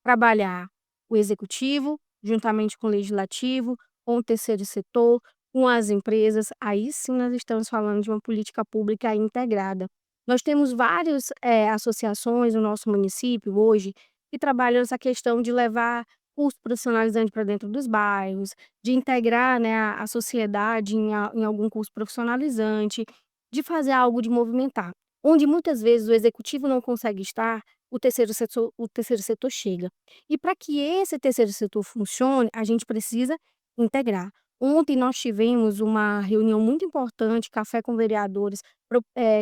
trabalhar o executivo, juntamente com o legislativo, com o terceiro setor, com as empresas. Aí sim nós estamos falando de uma política pública integrada. Nós temos várias associações no nosso município hoje que trabalham essa questão de levar curso profissionalizante para dentro dos bairros, de integrar, né, a sociedade em algum curso profissionalizante, de fazer algo de movimentar. Onde muitas vezes o executivo não consegue estar, o terceiro setor chega. E para que esse terceiro setor funcione, a gente precisa integrar. Ontem nós tivemos uma reunião muito importante, café com vereadores,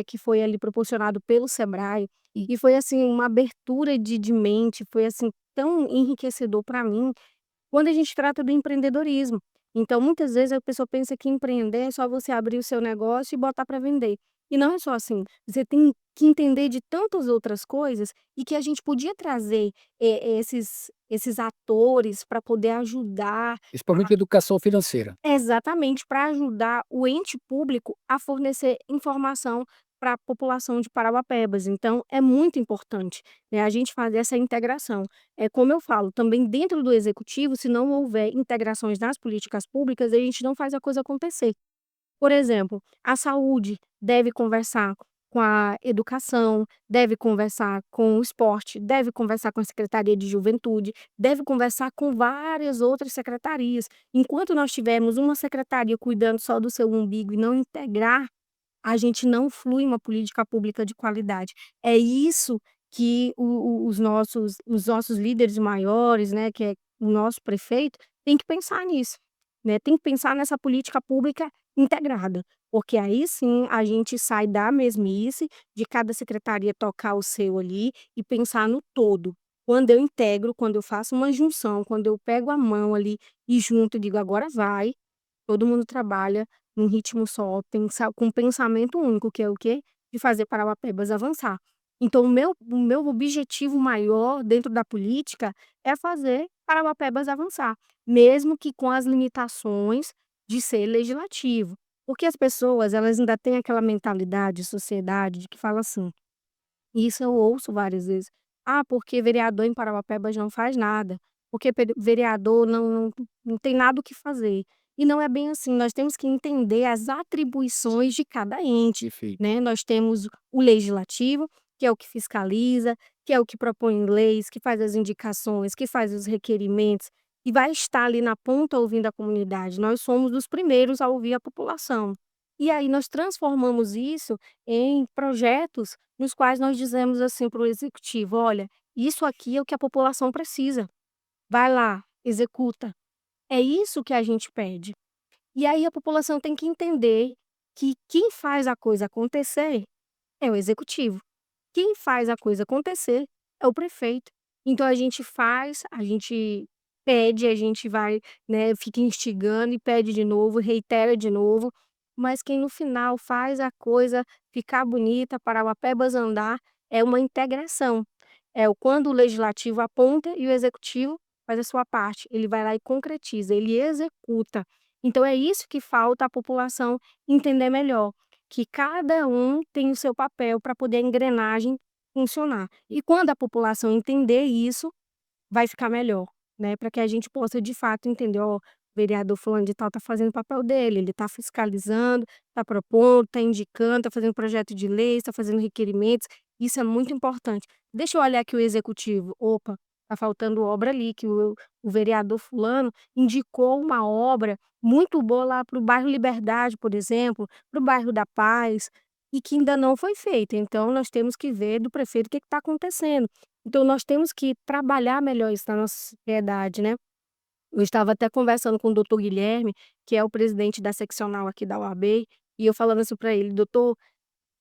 que foi ali proporcionado pelo Sebrae, e foi assim uma abertura de mente, foi assim tão enriquecedor para mim, quando a gente trata do empreendedorismo. Então, muitas vezes a pessoa pensa que empreender é só você abrir o seu negócio e botar para vender. E não é só assim. Você tem que entender de tantas outras coisas e que a gente podia trazer esses atores para poder ajudar. Principalmente educação financeira. Exatamente, para ajudar o ente público a fornecer informação para a população de Parauapebas. Então, é muito importante, né, a gente fazer essa integração. É como eu falo, também dentro do executivo, se não houver integrações nas políticas públicas, a gente não faz a coisa acontecer. Por exemplo, a saúde deve conversar com a educação, deve conversar com o esporte, deve conversar com a secretaria de juventude, deve conversar com várias outras secretarias. Enquanto nós tivermos uma secretaria cuidando só do seu umbigo e não integrar, a gente não flui uma política pública de qualidade. É isso que os nossos líderes maiores, né, que é o nosso prefeito, tem que pensar nisso, né, tem que pensar nessa política pública integrada, porque aí sim a gente sai da mesmice de cada secretaria tocar o seu ali e pensar no todo. Quando eu integro, quando eu faço uma junção, quando eu pego a mão ali e junto e digo: "Agora vai", todo mundo trabalha num ritmo só, pensar com um pensamento único, que é o quê? De fazer Parauapebas avançar. Então o meu objetivo maior dentro da política é fazer Parauapebas avançar, mesmo que com as limitações de ser legislativo. Porque as pessoas, elas ainda têm aquela mentalidade de sociedade de que fala assim, e isso eu ouço várias vezes: "Ah, porque vereador em Parauapebas não faz nada, porque vereador não tem nada o que fazer". E não é bem assim, nós temos que entender as atribuições de cada ente, Perfeito. né. Nós temos o legislativo, que é o que fiscaliza, que é o que propõe leis, que faz as indicações, que faz os requerimentos, e vai estar ali na ponta ouvindo a comunidade. Nós somos os primeiros a ouvir a população. E aí nós transformamos isso em projetos nos quais nós dizemos assim para o executivo: "Olha, isso aqui é o que a população precisa. Vai lá, executa". É isso que a gente pede. E aí a população tem que entender que quem faz a coisa acontecer é o executivo. Quem faz a coisa acontecer é o prefeito. Então a gente faz, a gente pede, a gente vai, né, fica instigando e pede de novo, reitera de novo, mas quem no final faz a coisa ficar bonita, Parauapebas andar, é uma integração. É o quando o legislativo aponta e o executivo faz a sua parte, ele vai lá e concretiza, ele executa. Então é isso que falta a população entender melhor, que cada um tem o seu papel para poder a engrenagem funcionar. E quando a população entender isso, vai ficar melhor, né, para que a gente possa de fato entender: "Ó, o vereador fulano de tal está fazendo o papel dele, ele está fiscalizando, está propondo, está indicando, está fazendo projeto de lei, está fazendo requerimentos, Isso é muito importante. Deixa eu olhar aqui o executivo, opa, tá faltando obra ali, que o vereador fulano indicou uma obra muito boa lá para o bairro Liberdade, por exemplo, para o bairro da Paz, e que ainda não foi feita. Então nós temos que ver do prefeito o que está acontecendo. Então nós temos que trabalhar melhor isso na nossa sociedade, né. Eu estava até conversando com o doutor Guilherme, que é o presidente da seccional aqui da UAB, e eu falando assim para ele: "Doutor,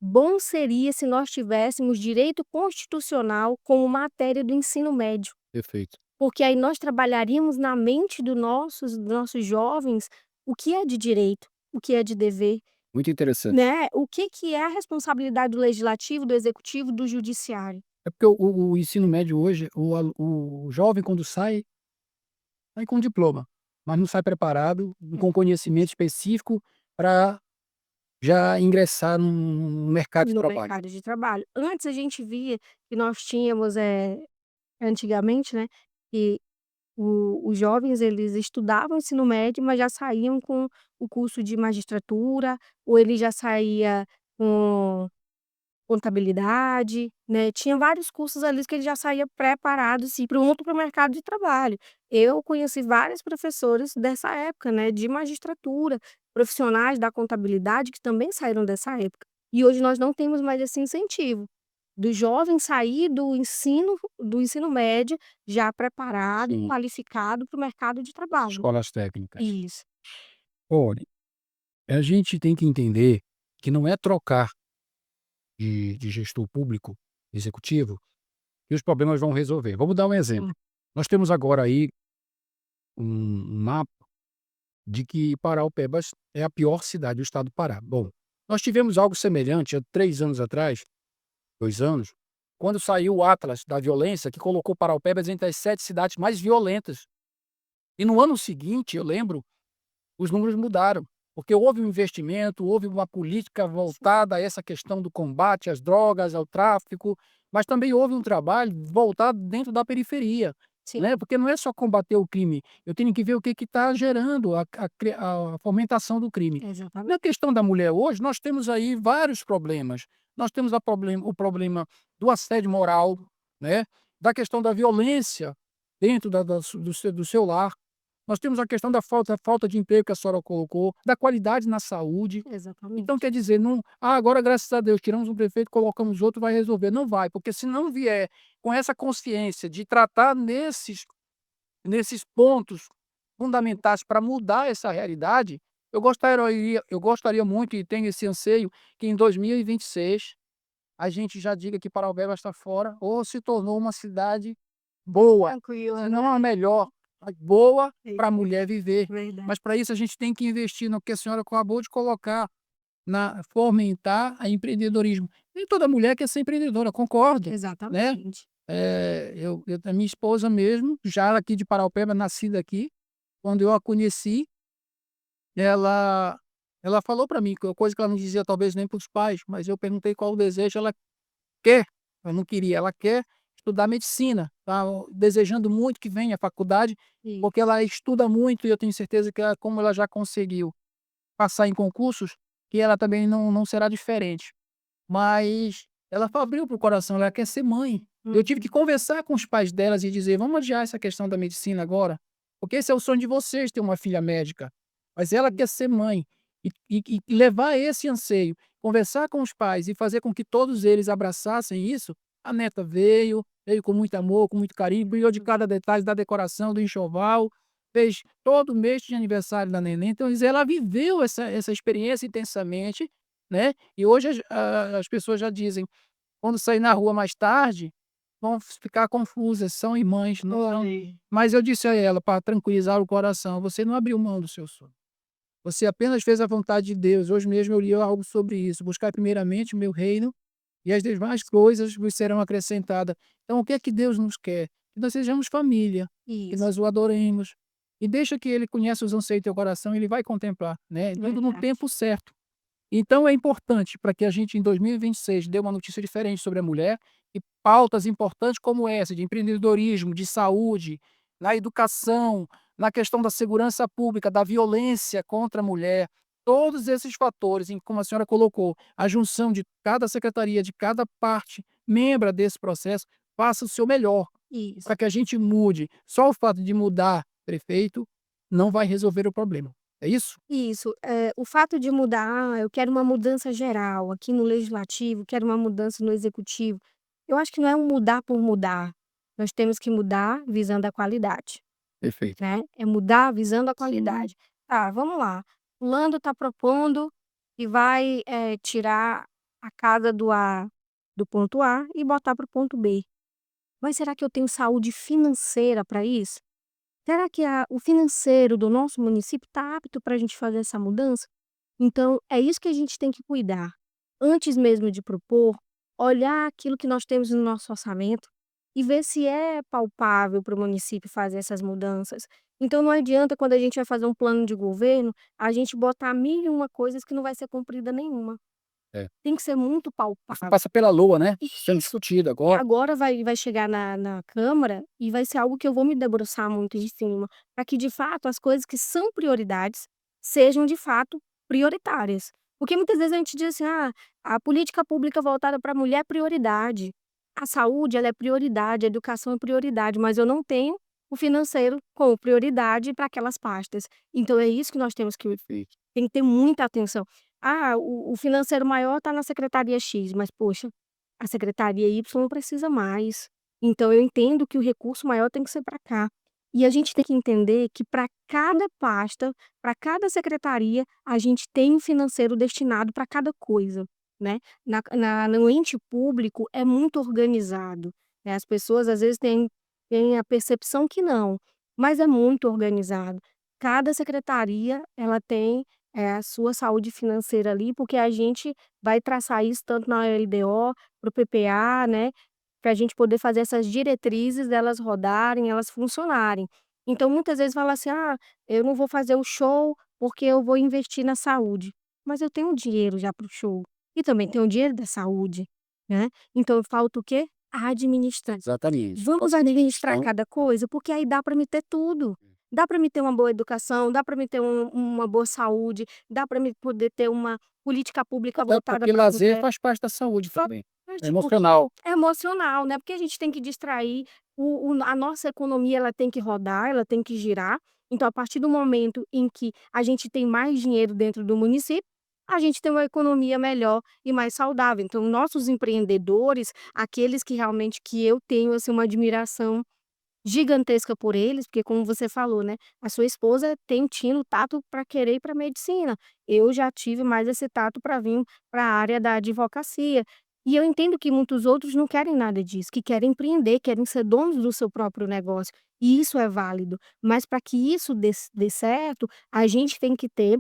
bom seria se nós tivéssemos direito constitucional como matéria do ensino médio, Perfeito. porque aí nós trabalharíamos na mente dos nossos jovens o que é de direito, o que é de dever, Muito interessante. né, o que que é a responsabilidade do legislativo, do executivo, do judiciário." É porque o ensino médio hoje, o jovem quando sai com diploma, mas não sai preparado, com conhecimento específico para já ingressar no mercado de No trabalho. mercado de trabalho. Antes a gente via que nós tínhamos, antigamente, né, que os jovens eles estudavam ensino médio, mas já saíam com o curso de magistratura, ou ele já saía com contabilidade, né, tinha vários cursos ali que ele já saía preparado, assim, pronto para o mercado de trabalho. Eu conheci vários professores dessa época, né, de magistratura, profissionais da contabilidade que também saíram dessa época. E hoje nós não temos mais esse incentivo, do jovem sair do ensino médio já preparado, Sim, qualificado para o mercado de trabalho. escolas técnicas. Isso. Olha, a gente tem que entender que não é trocar de gestor público, executivo, que os problemas vão resolver. Vamos dar um exemplo. Hum, Nós temos agora aí um mapa de que Paraupebas é a pior cidade do estado do Pará. Bom, nós tivemos algo semelhante há 3 anos atrás, 2 anos, quando saiu o Atlas da violência, que colocou Paraupebas entre as 7 cidades mais violentas. E no ano seguinte, eu lembro, os números mudaram, porque houve um investimento, houve uma política voltada a essa questão do combate às drogas, ao tráfico, mas também houve um trabalho voltado dentro da periferia, sim, né, porque não é só combater o crime, eu tenho que ver o que está gerando a fomentação do crime. Na exatamente. questão da mulher hoje, nós temos aí vários problemas. Nós temos o problema do assédio moral, né, da questão da violência dentro do seu lar. Nós temos a questão da falta de emprego que a senhora colocou, da qualidade na saúde. Então Exatamente. quer dizer, não agora graças a Deus tiramos um prefeito, colocamos outro, vai resolver. Não vai, porque se não vier com essa consciência de tratar nesses pontos fundamentais para mudar essa realidade, eu gostaria muito e tenho esse anseio que em 2026 a gente já diga que Paraupebas está fora ou se tornou uma cidade boa, Tranquila, se né? não a melhor, mas boa É, para a mulher viver. verdade. Mas para isso a gente tem que investir no que a senhora acabou de colocar, na fomentar a empreendedorismo. Nem toda mulher quer ser empreendedora, concordo, né. Exatamente. A minha esposa mesmo, já aqui de Paraupeba, nascida aqui, quando eu a conheci, ela ela falou para mim, que é coisa que ela não dizia talvez nem para os pais, mas eu perguntei qual o desejo, ela quer, ela não queria, ela quer estudar medicina, tá desejando muito que venha à faculdade, Isso. porque ela estuda muito e eu tenho certeza que ela, como ela já conseguiu passar em concursos, que ela também não será diferente. Mas ela abriu para o coração, ela quer ser mãe. Eu tive que Uhum. conversar com os pais delas e dizer: "Vamos adiar essa questão da medicina agora, porque esse é o sonho de vocês, ter uma filha médica, mas ela quer ser mãe", e levar esse anseio, conversar com os pais e fazer com que todos eles abraçassem isso. A neta veio com muito amor, com muito carinho, cuidou de cada detalhe da decoração, do enxoval, fez todo mês de aniversário da neném, então ela viveu essa experiência intensamente, né, e hoje as pessoas já dizem, quando sair na rua mais tarde, vão ficar confusas, são irmãs, não são. Olha. Mas eu disse a ela, para tranquilizar o coração: "Você não abriu mão do seu sonho, você apenas fez a vontade de Deus". Hoje mesmo eu li algo sobre isso: "Buscar primeiramente o meu reino, e as demais coisas vos serão acrescentadas". Então o que é que Deus nos quer? Que nós sejamos família, que Isso, nós o adoremos, e deixa que ele conheça os anseios do teu coração, ele vai contemplar, né, tudo no verdade. tempo certo. Então é importante para que a gente em 2026 dê uma notícia diferente sobre a mulher e pautas importantes como essa de empreendedorismo, de saúde, na educação, na questão da segurança pública, da violência contra a mulher, Todos esses fatores, em como a senhora colocou, a junção de cada secretaria, de cada parte membra desse processo, faça o seu melhor Isso. para que a gente mude. Só o fato de mudar prefeito não vai resolver o problema. É isso? Isso, o fato de mudar, eu quero uma mudança geral aqui no legislativo, quero uma mudança no executivo, eu acho que não é um mudar por mudar, nós temos que mudar visando a qualidade, Perfeito. né, é mudar visando a qualidade. Tá, vamos lá, fulano está propondo que vai, tirar a casa do ponto A e botar para o ponto B, mas será que eu tenho saúde financeira para isso? Será que o financeiro do nosso município está apto para a gente fazer essa mudança? Então, é isso que a gente tem que cuidar. Antes mesmo de propor, olhar aquilo que nós temos no nosso orçamento e ver se é palpável para o município fazer essas mudanças. Então, não adianta quando a gente vai fazer um plano de governo, a gente botar mil e uma coisas que não vai ser cumprida nenhuma. É. Tem que ser muito Isso palpável. passa pela lua, né? Sendo Isso. discutido E agora. agora vai chegar na Câmara e vai ser algo que eu vou me debruçar muito em cima, para que de fato as coisas que são prioridades, sejam de fato prioritárias. Porque muitas vezes a gente diz assim: "Ah, a política pública voltada para a mulher é prioridade, a saúde ela é prioridade, a educação é prioridade", mas eu não tenho o financeiro como prioridade para aquelas pastas. Então é isso que nós temos que Perfeito. tem que ter muita atenção. Ah, o financeiro maior está na secretaria X, mas poxa, a secretaria Y precisa mais. Então eu entendo que o recurso maior tem que ser para cá. E a gente tem que entender que para cada pasta, para cada secretaria, a gente tem um financeiro destinado para cada coisa, né. No ente público é muito organizado, né, as pessoas às vezes têm a percepção que não, mas é muito organizado. Cada secretaria, ela tem, a sua saúde financeira ali, porque a gente vai traçar isso tanto na LDO, para o PPA, né, para a gente poder fazer essas diretrizes, elas rodarem, elas funcionarem. Então muitas vezes fala assim: "Ah, eu não vou fazer o show, porque eu vou investir na saúde", mas eu tenho dinheiro já para o show, e também tenho o dinheiro da saúde, né. Então falta o quê? Administrar. Exatamente. Vamos administrar Então, cada coisa, porque aí dá para me ter tudo. Dá para me ter uma boa educação, dá para me ter uma boa saúde, dá para me poder ter uma política pública até voltada porque para a lazer mulher. faz parte da saúde Fa também. É parte porque emocional. é emocional, né, porque a gente tem que distrair, a nossa economia ela tem que rodar, ela tem que girar, então a partir do momento em que a gente tem mais dinheiro dentro do município, a gente tem uma economia melhor e mais saudável. Então nossos empreendedores, aqueles que realmente que eu tenho, assim, uma admiração gigantesca por eles, porque como você falou, né, a sua esposa tinha o tato para querer ir pra medicina. Eu já tive mais esse tato para vir para a área da advocacia. E eu entendo que muitos outros não querem nada disso, que querem empreender, querem ser donos do seu próprio negócio, e isso é válido. Mas para que isso dê certo, a gente tem que ter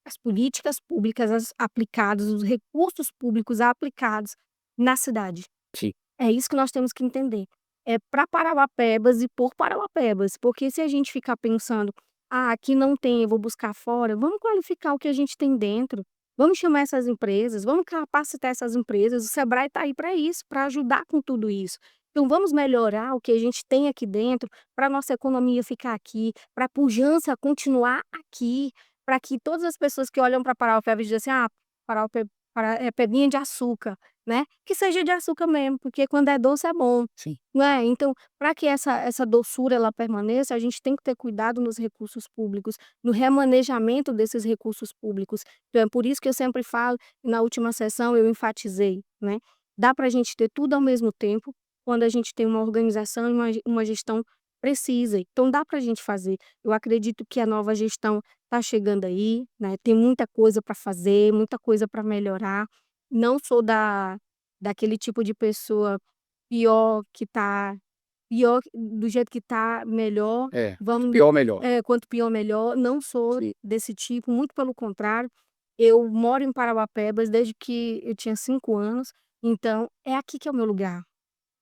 as políticas públicas aplicadas, os recursos públicos aplicados na cidade. Sim. É isso que nós temos que entender. É para Parauapebas e por Parauapebas, porque se a gente ficar pensando: "Ah, aqui não tem, eu vou buscar fora", vamos qualificar o que a gente tem dentro. Vamos chamar essas empresas, vamos capacitar essas empresas, o Sebrae está aí para isso, para ajudar com tudo isso. Então vamos melhorar o que a gente tem aqui dentro, para nossa economia ficar aqui, pra pujança continuar aqui, para que todas as pessoas que olham para Parauapebas dizem assim: "Ah, Parauapebinha de açúcar", né, que seja de açúcar mesmo, porque quando é doce é bom, Sim. né. Então, para que essa doçura ela permaneça, a gente tem que ter cuidado nos recursos públicos, no remanejamento desses recursos públicos. Então é por isso que eu sempre falo, e na última sessão eu enfatizei, né, dá para a gente ter tudo ao mesmo tempo, quando a gente tem uma organização e uma gestão precisa, então dá para a gente fazer. Eu acredito que a nova gestão está chegando aí, né, tem muita coisa para fazer, muita coisa para melhorar. Não sou daquele tipo de pessoa pior que tá pior do jeito que tá, melhor, É. vamos Pior, melhor. quanto pior melhor, não sou Sim. desse tipo, muito pelo contrário. Eu moro em Parauapebas desde que eu tinha 5 anos, então é aqui que é o meu lugar.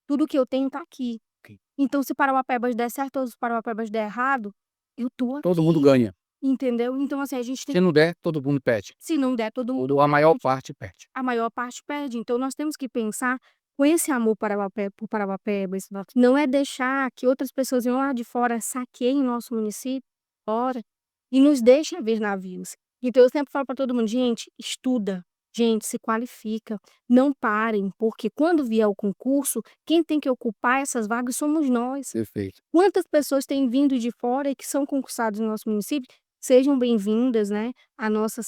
Tudo que eu tenho tá aqui. Ok. Então se Parauapebas der certo ou se Parauapebas der errado, eu tô Todo mundo aqui, ganha. entendeu? Então assim, a gente tem Se não der, todo mundo perde. se não der todo mundo Ou a maior parte perde. a maior parte perde. Então nós temos que pensar com esse amor por Parauapebas, não é deixar que outras pessoas venham lá de fora saqueiem nosso município, fora, e nos deixem ver navios. Então eu sempre falo para todo mundo: "Gente, estuda, gente, se qualifica, não parem, porque quando vier o concurso, quem tem que ocupar essas vagas somos nós". Perfeito. Quantas pessoas têm vindo de fora e que são concursados no nosso município? Sejam bem-vindas, né, à nossa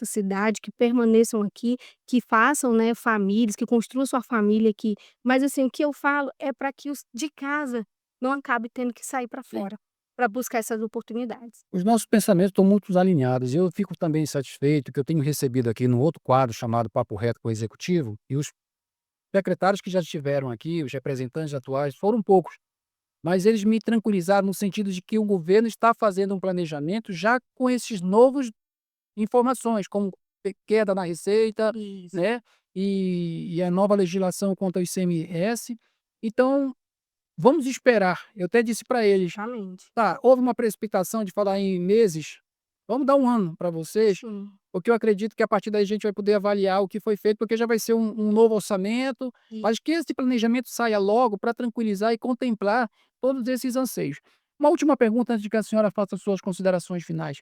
cidade, que permaneçam aqui, que façam, né, famílias, que construam sua família aqui. Mas, assim, o que eu falo é para que os de casa não acabe tendo que sair para Sim. fora, para buscar essas oportunidades. Os nossos pensamentos estão muito alinhados. Eu fico também satisfeito que eu tenho recebido aqui no outro quadro chamado Papo Reto com o Executivo, e os secretários que já estiveram aqui, os representantes atuais, foram poucos, mas eles me tranquilizaram no sentido de que o governo está fazendo um planejamento já com esses novos informações, como queda na receita, Isso. né, e a nova legislação quanto ao ICMS. Então, vamos esperar. Eu até disse para eles: Exatamente. "Tá, houve uma precipitação de falar em meses, vamos dar 1 ano para vocês, Sim. porque eu acredito que a partir daí a gente vai poder avaliar o que foi feito, porque já vai ser um novo orçamento, E mas que esse planejamento saia logo para tranquilizar e contemplar todos esses anseios". Uma última pergunta antes de que a senhora faça suas considerações finais.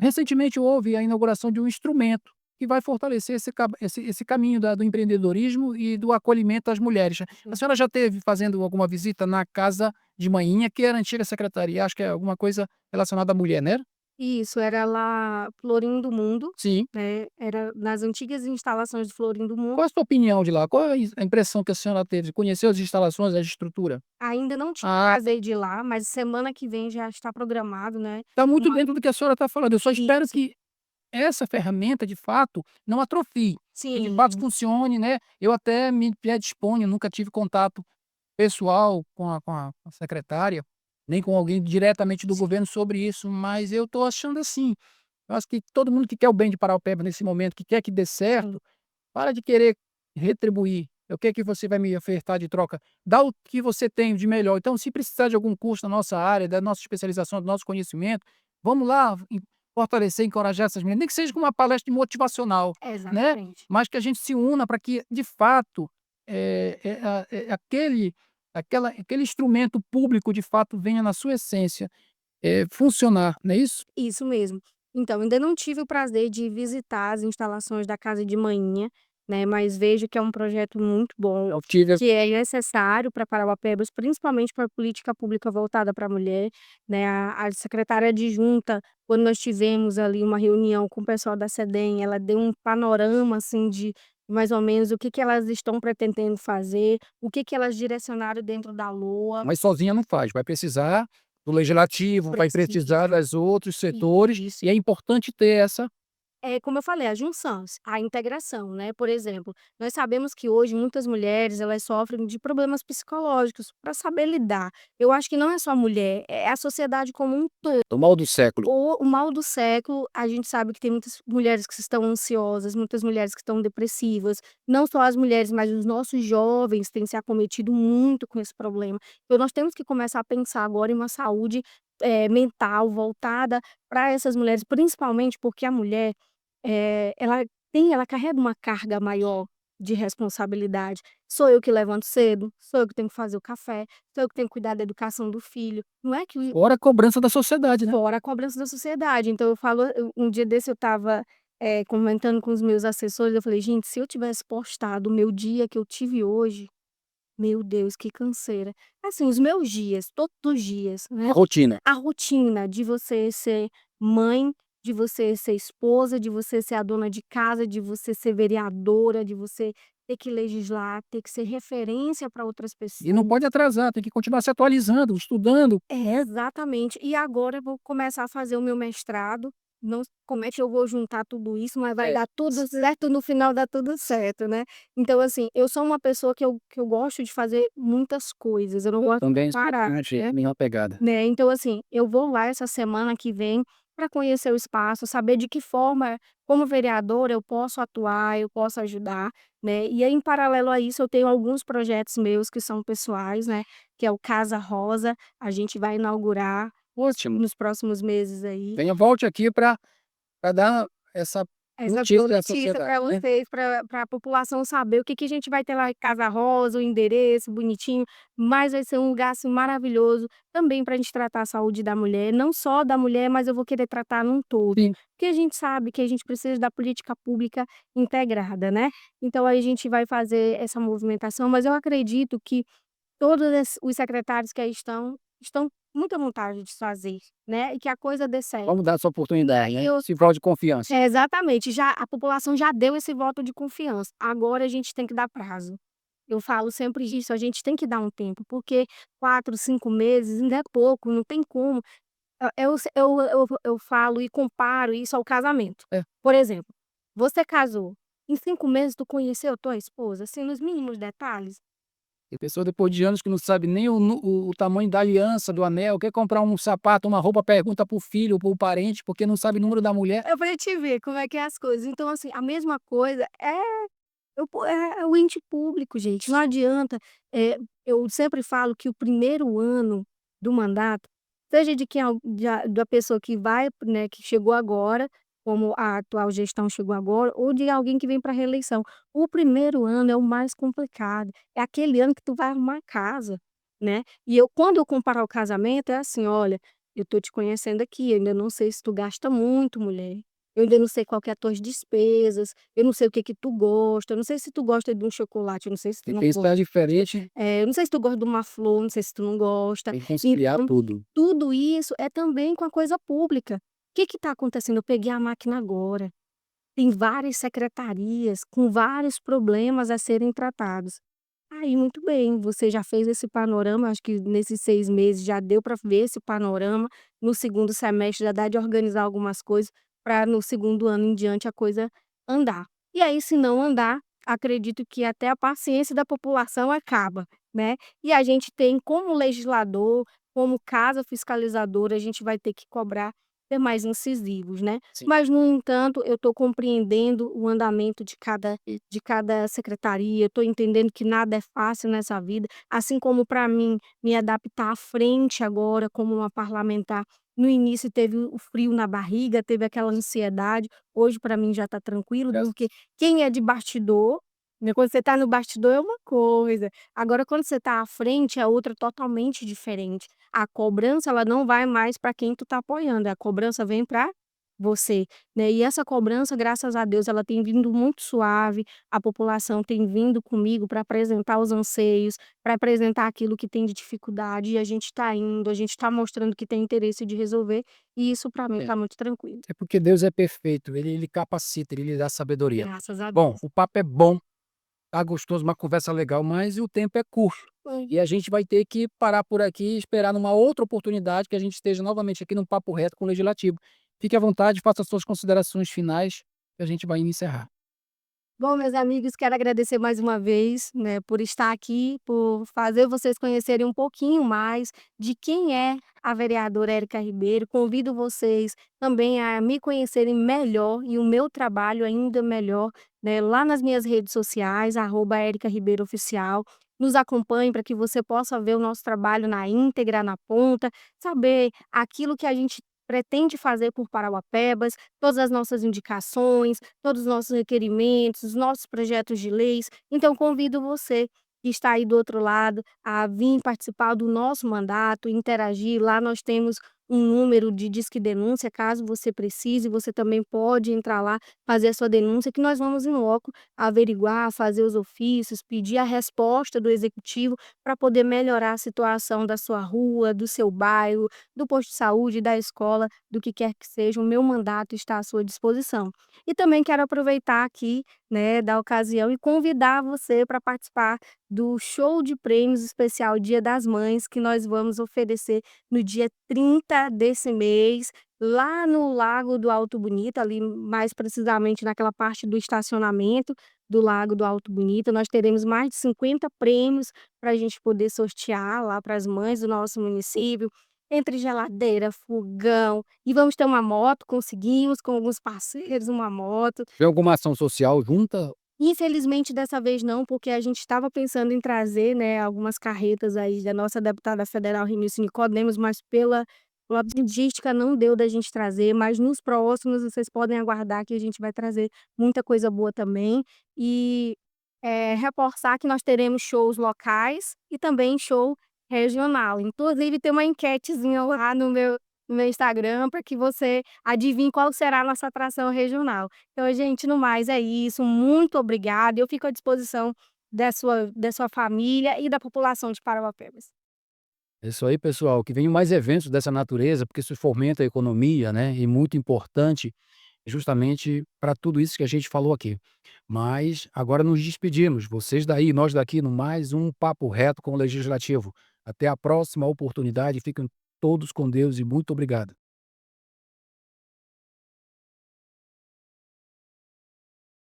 Recentemente houve a inauguração de um instrumento que vai fortalecer esse caminho do empreendedorismo e do acolhimento às mulheres. A senhora já esteve fazendo alguma visita na casa de manhinha, que era a antiga secretaria, acho que é alguma coisa relacionada à mulher, né? isso, era lá Florindo Mundo, Sim. né, era nas antigas instalações do Florindo Mundo. Qual a sua opinião de lá? Qual é a impressão que a senhora teve? Conheceu as instalações, a estrutura? Ainda não tive o Ah, prazer de ir lá, mas semana que vem já está programado, né, está muito uma dentro do que a senhora está falando. Eu só espero isso. que essa ferramenta, de fato, não atrofie, que de Sim, fato funcione, né. Eu até me predisponho, nunca tive contato pessoal com a secretária, nem com alguém diretamente do sim. governo sobre isso, mas eu estou achando assim, eu acho que todo mundo que quer o bem de Paraupeba nesse momento, que quer que dê Sim. certo, para de querer retribuir. O que é que você vai me ofertar de troca? Dá o que você tem de melhor. Então, se precisar de algum curso na nossa área, da nossa especialização, do nosso conhecimento, vamos lá fortalecer, encorajar essas meninas, nem que seja com uma palestra motivacional, né? Exatamente. Mas que a gente se una para que, de fato, aquele instrumento público, de fato, venha na sua essência funcionar, não é isso? Isso mesmo. Então, ainda não tive o prazer de visitar as instalações da Casa de Manhã, né, mas vejo que é um projeto muito bom, Eu tive. que é necessário para Parauapebas, principalmente para a política pública voltada para a mulher, né. A secretária adjunta, quando nós tivemos ali uma reunião com o pessoal da SEDEM, ela deu um panorama, assim, de mais ou menos o que que elas estão pretendendo fazer, o que que elas direcionaram dentro da LOA. Mas sozinha não faz, vai precisar do legislativo, vai precisar Precisa. das outros setores, Isso. e é importante ter essa. É, como eu falei, a junção, a integração, né. Por exemplo, nós sabemos que hoje muitas mulheres, elas sofrem de problemas psicológicos, para saber lidar. Eu acho que não é só a mulher, é a sociedade como um todo. O mal do século. O mal do século, a gente sabe que tem muitas mulheres que estão ansiosas, muitas mulheres que estão depressivas, não só as mulheres, mas os nossos jovens têm se acometido muito com esse problema. Então nós temos que começar a pensar agora em uma saúde, mental voltada para essas mulheres, principalmente porque a mulher, ela carrega uma carga maior de responsabilidade. Sou eu que levanto cedo, sou eu que tenho que fazer o café, sou eu que tenho que cuidar da educação do filho. Não é que o Fora a cobrança da sociedade, né. Fora a cobrança da sociedade. Então eu falo um dia desse eu estava, comentando com os meus assessores, eu falei: "Gente, se eu tivesse postado o meu dia que eu tive hoje, meu Deus, que canseira". Assim, os meus dias, todos os dias, né. A rotina. A rotina de você ser mãe, de você ser esposa, de você ser a dona de casa, de você ser vereadora, de você ter que legislar, ter que ser referência para outras E não pessoas. pode atrasar, tem que continuar se atualizando, estudando. É, exatamente. E agora eu vou começar a fazer o meu mestrado, não sei como é que eu vou juntar tudo isso, mas vai É. dar tudo certo, no final dá tudo certo, né. Então assim, eu sou uma pessoa que eu gosto de fazer muitas coisas, eu não gosto de Também é parar, importante, é né. a mesma pegada. Né, então assim, eu vou lá essa semana que vem para conhecer o espaço, saber de que forma, como vereadora, eu posso atuar, eu posso ajudar, né. E aí, em paralelo a isso, eu tenho alguns projetos meus que são pessoais, né, que é o Casa Rosa, a gente vai inaugurar Ótimo. nos próximos meses aí. Volte aqui para dar essa Essa notícia da notícia sociedade, para né. vocês, para a população saber o que que a gente vai ter lá em Casa Rosa, o endereço bonitinho, mas vai ser um lugar, assim, maravilhoso, também para a gente tratar a saúde da mulher, não só da mulher, mas eu vou querer tratar num todo, Sim, porque a gente sabe que a gente precisa da política pública integrada, né. Então aí a gente vai fazer essa movimentação, mas eu acredito que todos os secretários que aí estão muito à vontade de fazer, né, e que a coisa dê certo. vamos dar essa oportunidade, E né, eu esse voto de confiança. é, exatamente, já a população já deu esse voto de confiança, agora a gente tem que dar prazo. Eu falo sempre isso, a gente tem que dar um tempo, porque 4, 5 meses ainda é pouco, não tem como. Eu falo e comparo isso ao casamento. É, Por exemplo, você casou, em 5 meses tu conheceu tua esposa, assim, nos mínimos detalhes? tem pessoa depois de anos que não sabe nem o tamanho da aliança, do anel, quer comprar um sapato, uma roupa, pergunta para o filho ou para o parente, porque não sabe o número da mulher. É pra gente ver como é que é as coisas. Então, assim, a mesma coisa é o ente público, gente, não adianta, eu sempre falo que o primeiro ano do mandato, seja de quem da pessoa que vai, né, que chegou agora, como a atual gestão chegou agora, ou de alguém que vem para reeleição. O primeiro ano é o mais complicado, é aquele ano que tu vai arrumar casa, né. E quando eu comparo o casamento, é assim: "Olha, eu tô te conhecendo aqui, eu ainda não sei se tu gasta muito, mulher, eu ainda não sei qual que é as tuas despesas, eu não sei o que que tu gosta, eu não sei se tu gosta de um chocolate, eu não sei se tu Se não pensar gosta, diferente, eu não sei se tu gosta de uma flor, não sei se tu não gosta". tem que conciliar Então, tudo. tudo isso é também com a coisa pública. O que está acontecendo? Eu peguei a máquina agora, tem várias secretarias com vários problemas a serem tratados. Aí, muito bem, você já fez esse panorama, acho que nesses 6 meses já deu para ver esse panorama, no segundo semestre já dá de organizar algumas coisas, para no segundo ano em diante a coisa andar. E aí, se não andar, acredito que até a paciência da população acaba, né. E a gente tem como legislador, como casa fiscalizadora, a gente vai ter que cobrar, ser mais incisivos, né. Sim. Mas, no entanto, eu estou compreendendo o andamento de cada secretaria, estou entendendo que nada é fácil nessa vida, assim como para mim me adaptar à frente agora como uma parlamentar, no início teve o frio na barriga, teve aquela ansiedade, hoje para mim já está tranquilo, Graças porque quem é de bastidor, né, quando você está no bastidor é uma coisa, agora quando você está à frente é outra totalmente diferente. A cobrança ela não vai mais para quem tu está apoiando, a cobrança vem para você, né, e essa cobrança, graças a Deus, ela tem vindo muito suave, a população tem vindo comigo para apresentar os anseios, para apresentar aquilo que tem de dificuldade, e a gente está indo, a gente está mostrando que tem interesse de resolver, e isso para mim é, está muito tranquilo. é porque Deus é perfeito, ele capacita, ele lhe dá sabedoria. Graças a Bom, Deus. o papo é bom, tá gostoso, uma conversa legal, mas o tempo é curto. Hum. E a gente vai ter que parar por aqui e esperar numa outra oportunidade que a gente esteja novamente aqui no papo reto com o legislativo. Fique à vontade, faça as suas considerações finais, que a gente vai encerrar. Bom, meus amigos, quero agradecer mais uma vez, né, por estar aqui, por fazer vocês conhecerem um pouquinho mais de quem é a vereadora Érica Ribeiro. Convido vocês também a me conhecerem melhor e o meu trabalho ainda melhor, né, lá nas minhas redes sociais, @Érica Ribeiro Oficial. Nos acompanhe para que você possa ver o nosso trabalho na íntegra, na ponta, saber aquilo que a gente pretende fazer por Parauapebas, todas as nossas indicações, todos os nossos requerimentos, os nossos projetos de leis. Então convido você que está aí do outro lado a vir participar do nosso mandato, interagir. Lá nós temos um número de disque denúncia, caso você precise, você também pode entrar lá, fazer a sua denúncia, que nós vamos em loco averiguar, fazer os ofícios, pedir a resposta do executivo para poder melhorar a situação da sua rua, do seu bairro, do posto de saúde, da escola, do que quer que seja. O meu mandato está à sua disposição. E também quero aproveitar aqui, né, da ocasião e convidar você para participar do show de prêmios especial Dia das Mães, que nós vamos oferecer no dia 30 desse mês, lá no Lago do Alto Bonito, ali mais precisamente naquela parte do estacionamento do Lago do Alto Bonito. Nós teremos mais de 50 prêmios para a gente poder sortear lá para as mães do nosso município, entre geladeira, fogão, e vamos ter uma moto, conseguimos com alguns parceiros uma moto. Tem alguma ação social junta? Infelizmente dessa vez não, porque a gente estava pensando em trazer, né, algumas carretas aí da nossa deputada federal Renice Nicodemos, mas A logística não deu da gente trazer, mas nos próximos vocês podem aguardar que a gente vai trazer muita coisa boa também. E, reforçar que nós teremos shows locais e também show regional. Inclusive tem uma enquetezinha lá no meu Instagram para que você adivinhe qual será a nossa atração regional. Então, gente, no mais é isso, muito obrigada, eu fico à disposição da sua família e da população de Parauapebas. É isso aí, pessoal, que venham mais eventos dessa natureza, porque isso fomenta a economia, né, e muito importante justamente para tudo isso que a gente falou aqui. Mas agora nos despedimos, vocês daí, nós daqui, no mais um papo reto com o legislativo. Até a próxima oportunidade, fiquem todos com Deus e muito obrigado.